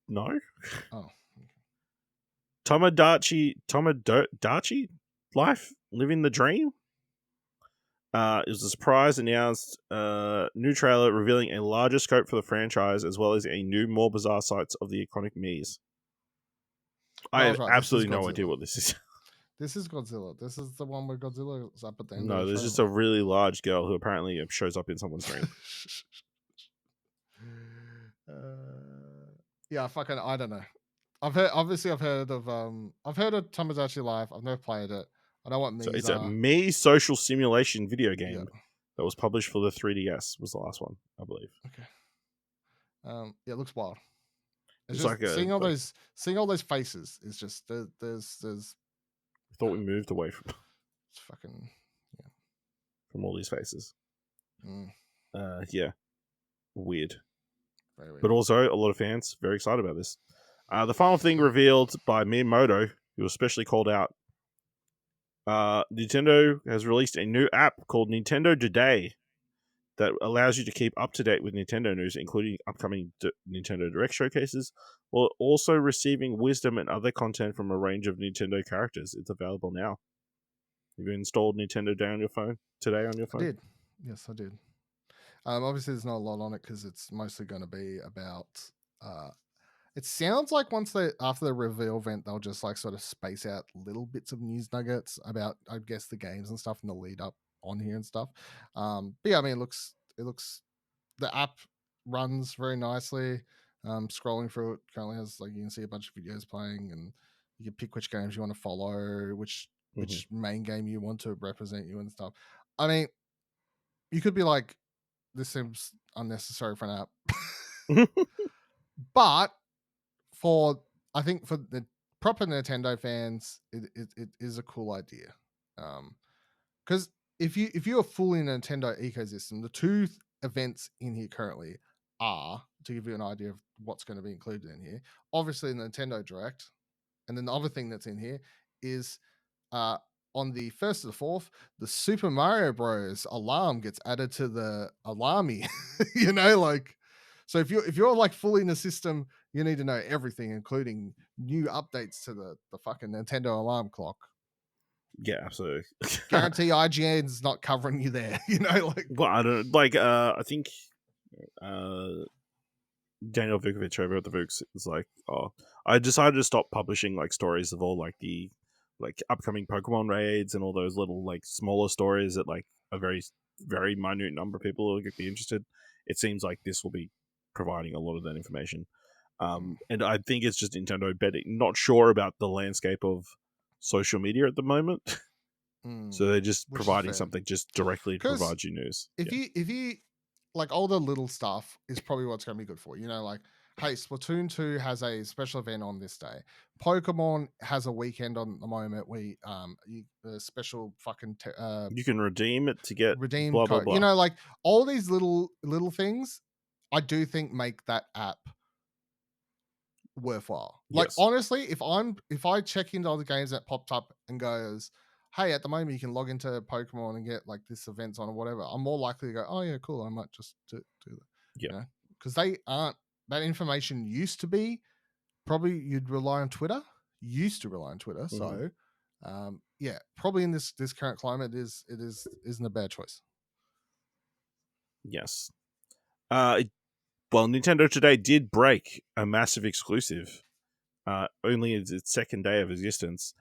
no Oh, Tomodachi Life Living the Dream. It was a surprise announced new trailer revealing a larger scope for the franchise, as well as a new, more bizarre sights of the iconic Mii's. I no, I have was right. This is absolutely no Godzilla. idea what this is. This is Godzilla. This is the one where Godzilla is up at the end No, of the there's trailer. just a really large girl who apparently shows up in someone's dream. Yeah, fucking, I don't know. I've heard of Tomodachi Life. I've never played it. I know what So Mii's it's a are. Mii social simulation video Yeah. game that was published for the 3DS. Was the last one, I believe. Okay. Yeah, it looks wild. It's It's just like seeing all those faces is just there's I thought we moved away from it's fucking from all these faces. mm, Yeah, weird. very weird. But also a lot of fans very excited about this. The final thing revealed by Miyamoto, who was specially called out. Nintendo has released a new app called Nintendo Today that allows you to keep up to date with Nintendo news, including upcoming Nintendo Direct showcases, while also receiving wisdom and other content from a range of Nintendo characters. It's available now. Have you installed Nintendo Day on your phone today on your phone? I did. Yes, I did. Obviously, there's not a lot on it because it's mostly going to be about. It sounds like after the reveal event, they'll just like sort of space out little bits of news nuggets about, I guess, the games and stuff in the lead up on here and stuff. But yeah, I mean, it looks the app runs very nicely. Scrolling through it currently has, like, you can see a bunch of videos playing, and you can pick which games you want to follow, which main game you want to represent you and stuff. I mean, you could be like, this seems unnecessary for an app, but I think for the proper Nintendo fans, it is a cool idea. Because if you're fully in Nintendo ecosystem, the two events in here currently are, to give you an idea of what's going to be included in here, obviously the Nintendo Direct, and then the other thing that's in here is on the 1st to the 4th, the Super Mario Bros. Alarm gets added to the Alarmy. Like, so if you're like fully in the system, you need to know everything, including new updates to the fucking Nintendo alarm clock. Yeah, absolutely. Guarantee IGN's not covering you there. Like. Well, I don't like. I think Daniel Vukovic over at the Vooks is like, oh, I decided to stop publishing like stories of all like the like upcoming Pokemon raids and all those little like smaller stories that like a very very minute number of people will be interested. It seems like this will be providing a lot of that information. And I think it's just Nintendo betting, not sure about the landscape of social media at the moment. So they're just providing something just directly to provide you news. If you like, all the little stuff is probably what's going to be good for you. Like, hey, Splatoon 2 has a special event on this day. Pokemon has a weekend on the moment where a special fucking You can redeem it to get redeem blah blah code. blah. Like, all these little things, I do think make that app worthwhile. Like, Yes. honestly, if I check into all the games that popped up and goes, hey, at the moment you can log into Pokemon and get like this events on or whatever, I'm more likely to go, oh yeah, cool, I might just do that. Yeah. Because they aren't, that information used to be, probably you'd rely on Twitter. Used to rely on Twitter. So yeah, probably in this current climate isn't a bad choice. Yes. Well, Nintendo today did break a massive exclusive, only in its second day of existence,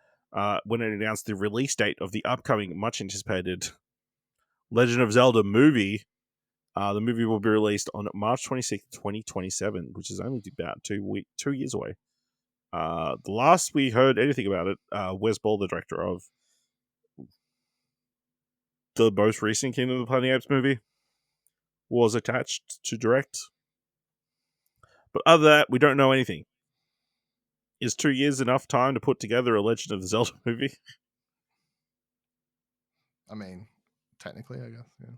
when it announced the release date of the upcoming, much anticipated Legend of Zelda movie. The movie will be released on March 26th, 2027, which is only about 2 years away. The last we heard anything about it, Wes Ball, the director of the most recent Kingdom of the Planet of the Apes movie, was attached to direct. But other than that, we don't know anything. Is 2 years enough time to put together a Legend of the Zelda movie? I mean, technically, I guess. Yeah.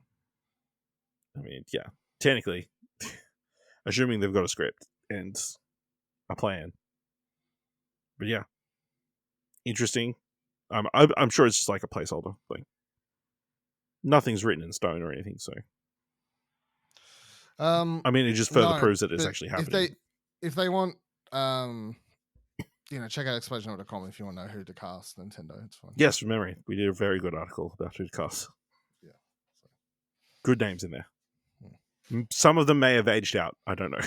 I mean, yeah, technically, assuming they've got a script and a plan. But yeah, interesting. I'm sure it's just like a placeholder thing. Nothing's written in stone or anything, so. I mean, it just further proves that it's actually happening. If they want, check out explosion.com if you want to know who to cast Nintendo. It's fine. Yes, from memory, we did a very good article about who to cast. Yeah, so. Good names in there. Some of them may have aged out. I don't know.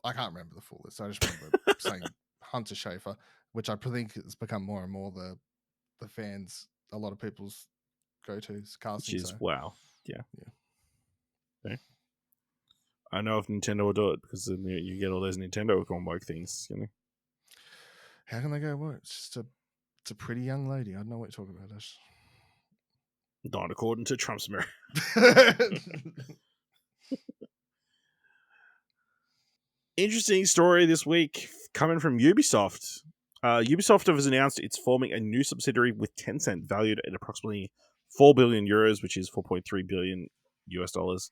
I can't remember the full list. I just remember saying Hunter Schafer, which I think has become more and more the fans, a lot of people's go-to casting. Which is wow. Yeah. Okay. I know if Nintendo will do it because then you get all those Nintendo gone woke things. How can they go woke? It's a pretty young lady. I don't know what you're talking about. Ash. Not according to Trump's mirror. Interesting story this week coming from Ubisoft. Ubisoft has announced it's forming a new subsidiary with Tencent, valued at approximately 4 billion euros, which is 4.3 billion US dollars.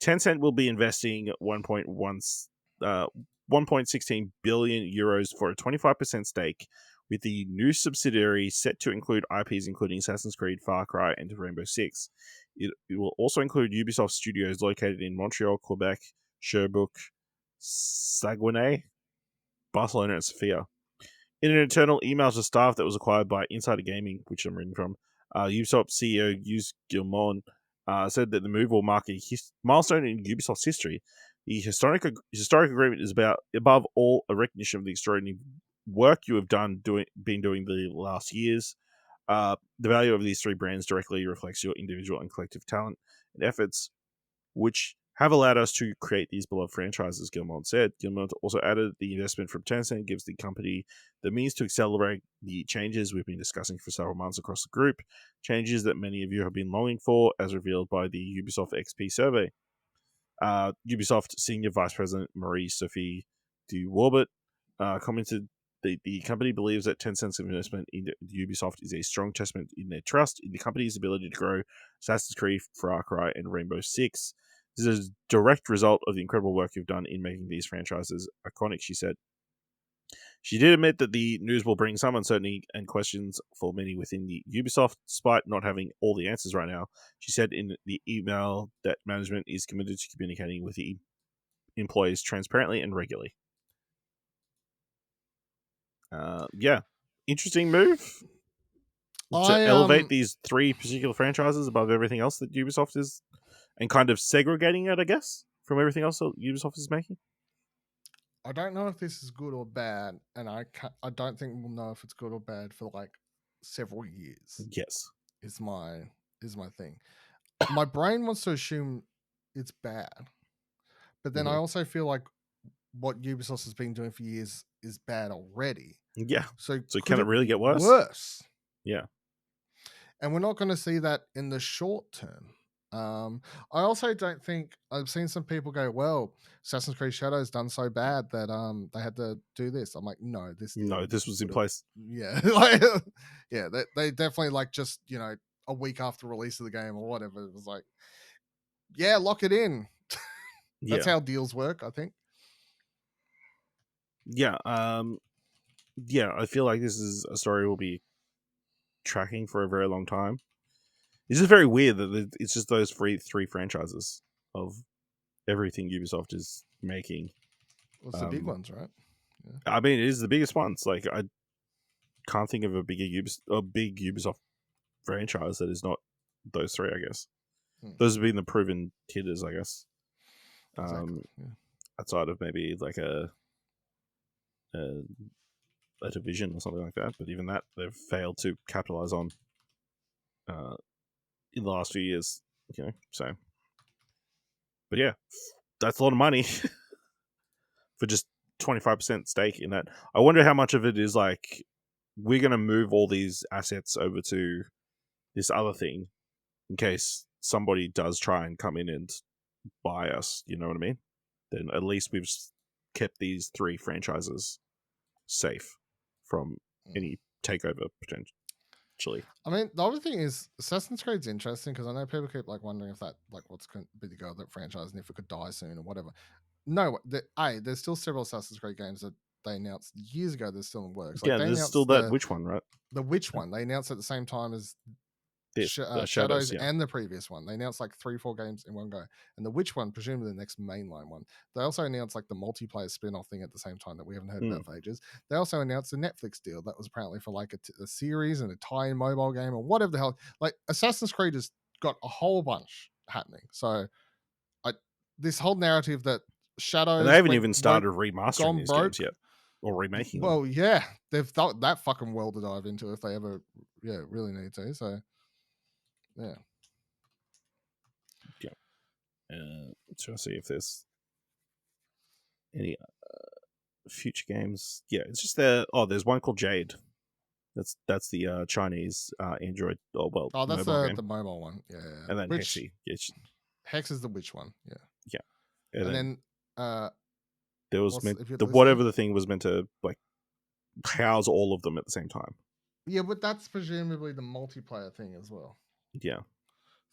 Tencent will be investing 1.16 billion euros for a 25% stake, with the new subsidiary set to include IPs including Assassin's Creed, Far Cry, and Rainbow Six. It will also include Ubisoft studios located in Montreal, Quebec, Sherbrooke, Saguenay, Barcelona, and Sofia. In an internal email to staff that was acquired by Insider Gaming, which I'm reading from, Ubisoft CEO Yves Guillemot said that the move will mark a milestone in Ubisoft's history. The historic agreement is above all, a recognition of the extraordinary work you have been doing the last years. The value of these three brands directly reflects your individual and collective talent and efforts, which have allowed us to create these beloved franchises, Guillemot said. Guillemot also added the investment from Tencent gives the company the means to accelerate the changes we've been discussing for several months across the group, changes that many of you have been longing for, as revealed by the Ubisoft XP survey. Ubisoft Senior Vice President Marie-Sophie de Warbert commented that the company believes that Tencent's investment in Ubisoft is a strong testament in their trust in the company's ability to grow Assassin's Creed, Far Cry, and Rainbow Six. This is a direct result of the incredible work you've done in making these franchises iconic, she said. She did admit that the news will bring some uncertainty and questions for many within the Ubisoft, despite not having all the answers right now. She said in the email that management is committed to communicating with the employees transparently and regularly. Yeah, interesting move to elevate these three particular franchises above everything else that Ubisoft is, and kind of segregating it, I guess, from everything else that Ubisoft is making. I don't know if this is good or bad, and I don't think we'll know if it's good or bad for like several years. Yes, is my thing. My brain wants to assume it's bad, but then I also feel like what Ubisoft has been doing for years is bad already. Yeah. So can it really get worse? Worse. Yeah. And we're not going to see that in the short term. I also don't think I've seen some people go, well, Assassin's Creed Shadows done so bad that they had to do this. I'm like, no, this was in place. Yeah, yeah, they definitely like just a week after release of the game or whatever. It was like, yeah, lock it in. That's how deals work, I think. Yeah, yeah, I feel like this is a story we'll be tracking for a very long time. It's just very weird that it's just those three franchises of everything Ubisoft is making. Well, it's the big ones, right? Yeah. I mean, it is the biggest ones. Like, I can't think of a big Ubisoft franchise that is not those three, I guess. Those have been the proven hitters, I guess. Exactly. Outside of maybe like a division or something like that, but even that they've failed to capitalize on in the last few years. So. But yeah, that's a lot of money for just 25% stake in that. I wonder how much of it is like we're going to move all these assets over to this other thing in case somebody does try and come in and buy us. You know what I mean? Then at least we've kept these 3 franchises safe from any takeover potentially. I mean, the other thing is Assassin's Creed's interesting because I know people keep like wondering if that like what's going to be the go of that franchise and if it could die soon or whatever. No, there's still several Assassin's Creed games that they announced years ago. They're still in works. Like Yeah, they there's announced still that Witch one, right? The Witch one they announced at the same time as Shadows, yeah. and the previous one. They announced like 3-4 games in one go, and the Witch one, presumably the next mainline one. They also announced like the multiplayer spin-off thing at the same time that we haven't heard about for ages. They also announced a Netflix deal that was apparently for like a series and a tie-in mobile game or whatever the hell. Like Assassin's Creed has got a whole bunch happening. So this whole narrative that Shadows and they haven't even started remastering these games yet or remaking them. Well, yeah, they've thought that fucking well to dive into if they ever really need to. So yeah. Trying to see if there's any future games. Yeah, it's just there's one called Jade. That's the Chinese Android that's mobile game. The mobile one. Yeah. And then Hexy. Hex is the Witch one. Yeah. And then there was whatever the thing was meant to like house all of them at the same time. Yeah, but that's presumably the multiplayer thing as well. Yeah.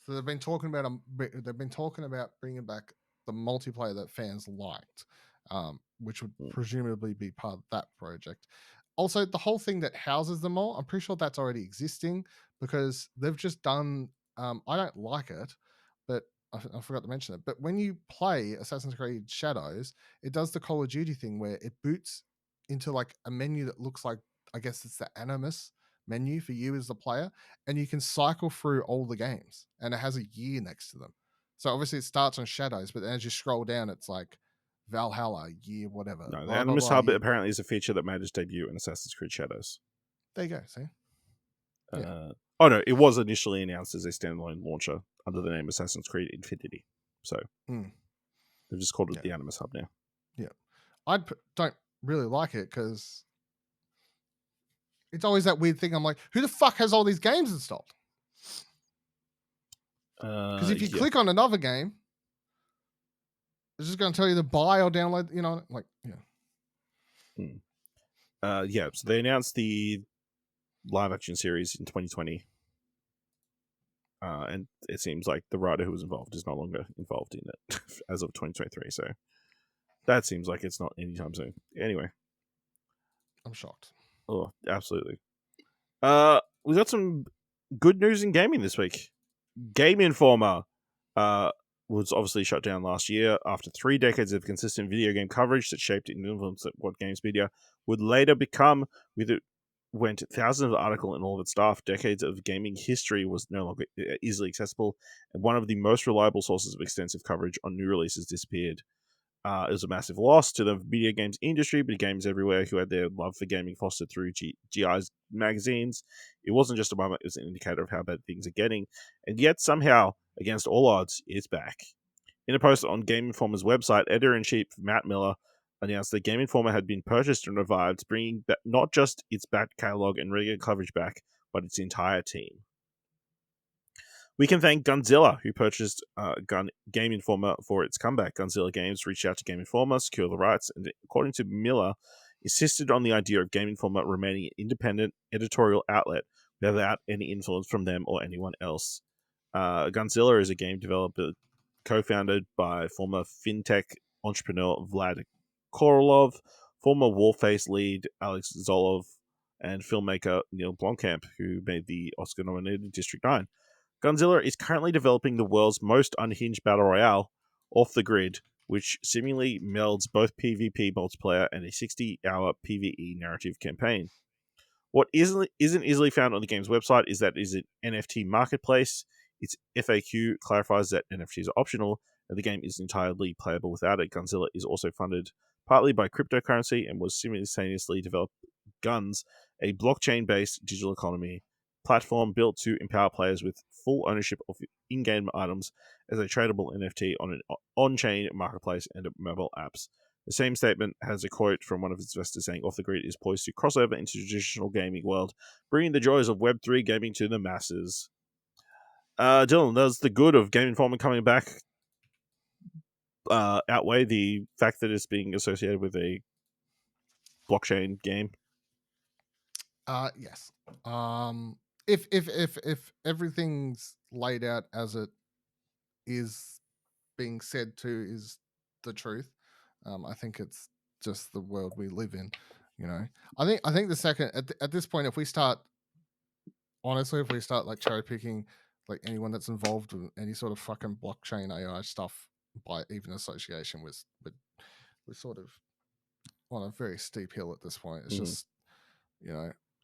So they've been talking about bringing back the multiplayer that fans liked, which would presumably be part of that project. Also, the whole thing that houses them all, I'm pretty sure that's already existing because they've just done. I don't like it, but I forgot to mention it. But when you play Assassin's Creed Shadows, it does the Call of Duty thing where it boots into like a menu that looks like, I guess it's the Animus menu for you as the player, and you can cycle through all the games, and it has a year next to them. So obviously it starts on Shadows, but then as you scroll down, it's like Valhalla, year whatever. No, the Animus Hub apparently is a feature that made its debut in Assassin's Creed Shadows. There you go, see? Oh no, it was initially announced as a standalone launcher under the name Assassin's Creed Infinity. So they've just called it the Animus Hub now. Yeah. I don't really like it because it's always that weird thing. I'm like, who the fuck has all these games installed? Because if you click on another game, it's just going to tell you to buy or download, like, So they announced the live action series in 2020. And it seems like the writer who was involved is no longer involved in it as of 2023. So that seems like it's not anytime soon. Anyway. I'm shocked. Oh, absolutely. We got some good news in gaming this week. Game Informer was obviously shut down last year after 3 decades of consistent video game coverage that shaped and influenced what games media would later become. With it went thousands of articles and all of its staff. Decades of gaming history was no longer easily accessible, and one of the most reliable sources of extensive coverage on new releases disappeared. It was a massive loss to the video games industry, but games everywhere who had their love for gaming fostered through GI's magazines. It wasn't just a moment, it was an indicator of how bad things are getting. And yet, somehow, against all odds, it's back. In a post on Game Informer's website, editor-in-chief Matt Miller announced that Game Informer had been purchased and revived, bringing not just its back catalogue and regular coverage back, but its entire team. We can thank Gunzilla, who purchased Game Informer for its comeback. Gunzilla Games reached out to Game Informer, secured the rights, and according to Miller, insisted on the idea of Game Informer remaining an independent editorial outlet without any influence from them or anyone else. Gunzilla is a game developer co-founded by former fintech entrepreneur Vlad Korolov, former Warface lead Alex Zolov, and filmmaker Neil Blomkamp, who made the Oscar-nominated District 9. Gunzilla is currently developing the world's most unhinged battle royale, Off the Grid, which seemingly melds both PvP multiplayer and a 60-hour PvE narrative campaign. What isn't easily found on the game's website is that it is an NFT marketplace. Its FAQ clarifies that NFTs are optional, and the game is entirely playable without it. Gunzilla is also funded partly by cryptocurrency and was simultaneously developed Guns, a blockchain-based digital economy platform built to empower players with full ownership of in-game items as a tradable NFT on an on-chain marketplace and mobile apps. The same statement has a quote from one of its investors saying Off the Grid is poised to cross over into the traditional gaming world, bringing the joys of Web3 gaming to the masses. Dylan, does the good of Game Informer coming back outweigh the fact that it's being associated with a blockchain game? Yes. If everything's laid out as it is being said to is the truth, I think it's just the world we live in. I think the second at this point, if we start like cherry picking like anyone that's involved with any sort of fucking blockchain AI stuff by even association with we're sort of on a very steep hill at this point. It's just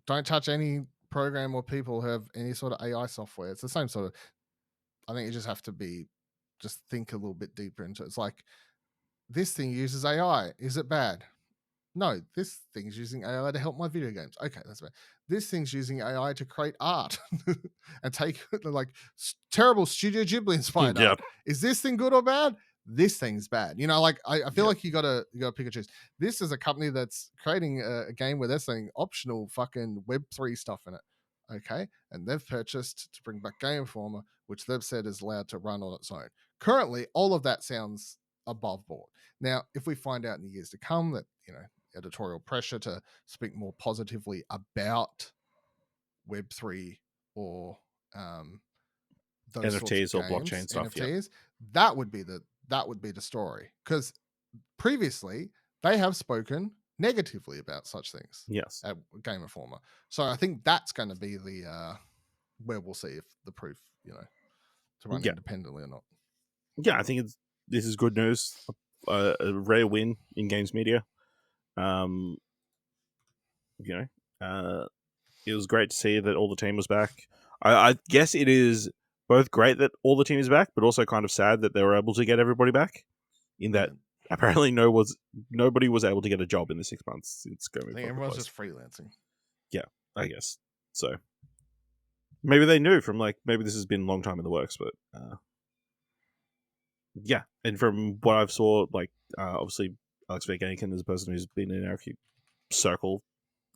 don't touch any program or people who have any sort of AI software. It's the same sort of. I think you just have to just think a little bit deeper into it. It's like this thing uses AI. Is it bad? No, this thing's using AI to help my video games. Okay, that's bad. This thing's using AI to create art and take like terrible Studio Ghibli inspired art. Is this thing good or bad? This thing's bad. Like I feel like you gotta pick and choose. This is a company that's creating a game where they're saying optional fucking Web3 stuff in it. Okay, and they've purchased to bring back Game Informer, which they've said is allowed to run on its own. Currently, all of that sounds above board. Now, if we find out in the years to come that editorial pressure to speak more positively about Web3 or those NFTs sorts of or games, blockchain stuff, NFTs, that would be the story. Because previously they have spoken negatively about such things. Yes, at Game Informer. So I think that's going to be the where we'll see if the proof, to run independently or not. Yeah, I think this is good news. A rare win in games media. It was great to see that all the team was back. I guess it is both great that all the team is back, but also kind of sad that they were able to get everybody back. In that, apparently, nobody was able to get a job in the 6 months since going. I think everyone's just freelancing. Yeah, I guess so. Maybe they knew from maybe this has been a long time in the works, but yeah. And from what I've saw, obviously Alex Vaganican is a person who's been in our circle,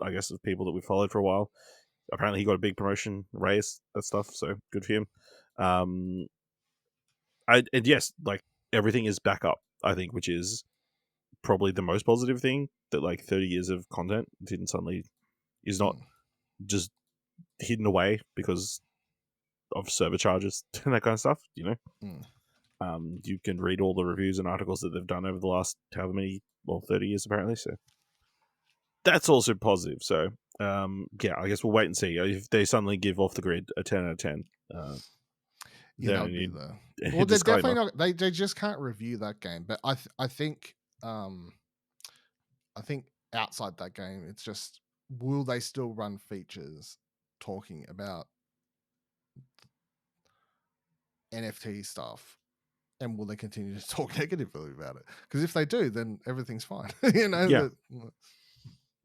I guess, of people that we've followed for a while. Apparently he got a big promotion, raise, that stuff, so good for him. And yes, everything is back up, I think, which is probably the most positive thing, that 30 years of content is not just hidden away because of server charges and that kind of stuff, You can read all the reviews and articles that they've done over the last 30 years apparently, so that's also positive. So yeah, I guess we'll wait and see if they suddenly give Off the Grid a 10 out of 10. That would be well, they're definitely not. They just can't review that game. But I think outside that game, it's just, will they still run features talking about NFT stuff, and will they continue to talk negatively about it? Because if they do, then everything's fine. Yeah.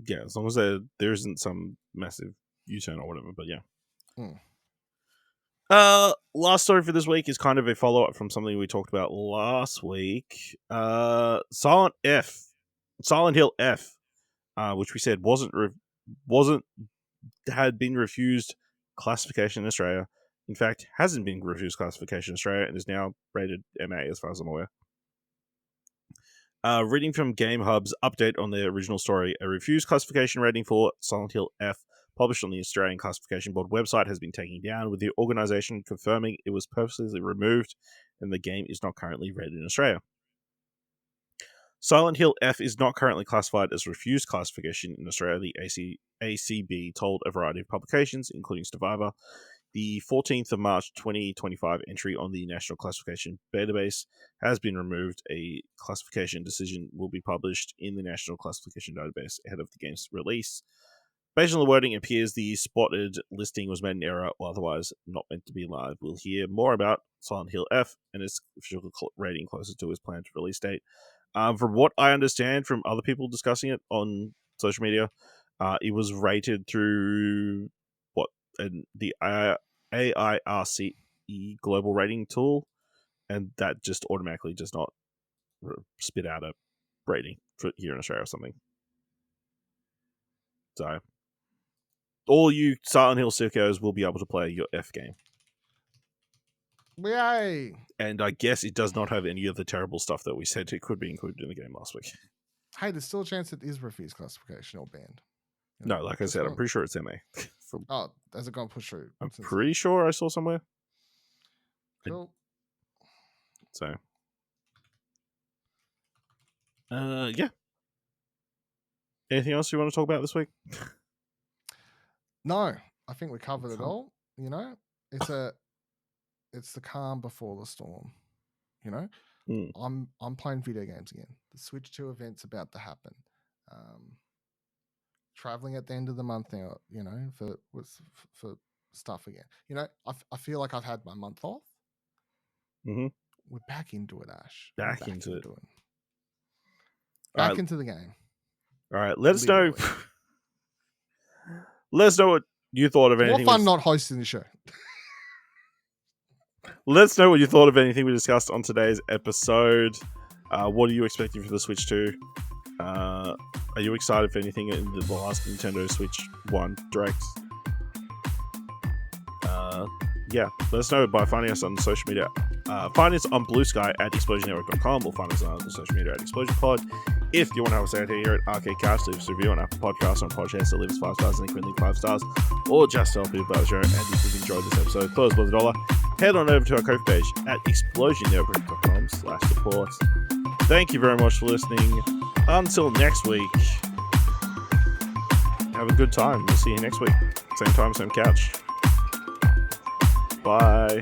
Yeah, as long as there isn't some massive U-turn or whatever. But yeah. Last story for this week is kind of a follow-up from something we talked about last week. Silent Hill F, which we said had been refused classification in Australia. In fact, hasn't been refused classification in Australia and is now rated MA as far as I'm aware. Reading from Game Hub's update on the original story, a refused classification rating for Silent Hill F, published on the Australian Classification Board website, has been taken down, with the organisation confirming it was purposely removed and the game is not currently rated in Australia. Silent Hill F is not currently classified as refused classification in Australia, the ACB told a variety of publications, including Survivor. The 14th of March 2025 entry on the National Classification Database has been removed. A classification decision will be published in the National Classification Database ahead of the game's release. Based on the wording, it appears the spotted listing was made in error or otherwise not meant to be live. We'll hear more about Silent Hill F and its official rating closer to its planned release date. From what I understand from other people discussing it on social media, it was rated through the AIRC global rating tool, and that just automatically does not spit out a rating for here in Australia or something. So all you Silent Hill sickos will be able to play your F game. Yay! And I guess it does not have any of the terrible stuff that we said it could be included in the game last week. Hey, there's still a chance it is refused classification or banned. No, like I said, I'm pretty sure it's MA. Has it gone push through? I'm pretty sure I saw somewhere. Cool. So, yeah. Anything else you want to talk about this week? No, I think we covered it all. You know, it's the calm before the storm. You know, I'm playing video games again. The Switch 2 event's about to happen. Traveling at the end of the month now. You know, for stuff again. You know, I feel like I've had my month off. Mm-hmm. We're back into it, Ash. Back into it. Back into the game. All right, let us know. Let us know what you thought of anything. More fun not hosting the show. Let us know what you thought of anything we discussed on today's episode. What are you expecting for the Switch 2? Are you excited for anything in the last Nintendo Switch 1 Direct? Yeah, let us know by finding us on social media. Find us on Blue Sky at explosionnetwork.com or find us on social media at ExplosionPod. If you want to have us out here at Arcade Cast, leave us a review on Apple Podcasts on Podcasts that leave us 5 stars and equivalently 5 stars, or just tell people about the show. And if you've enjoyed this episode, throw us worth $1, head on over to our Ko page at explosionnetwork.com/support. Thank you very much for listening. Until next week, have a good time. We'll see you next week. Same time, same couch. Bye.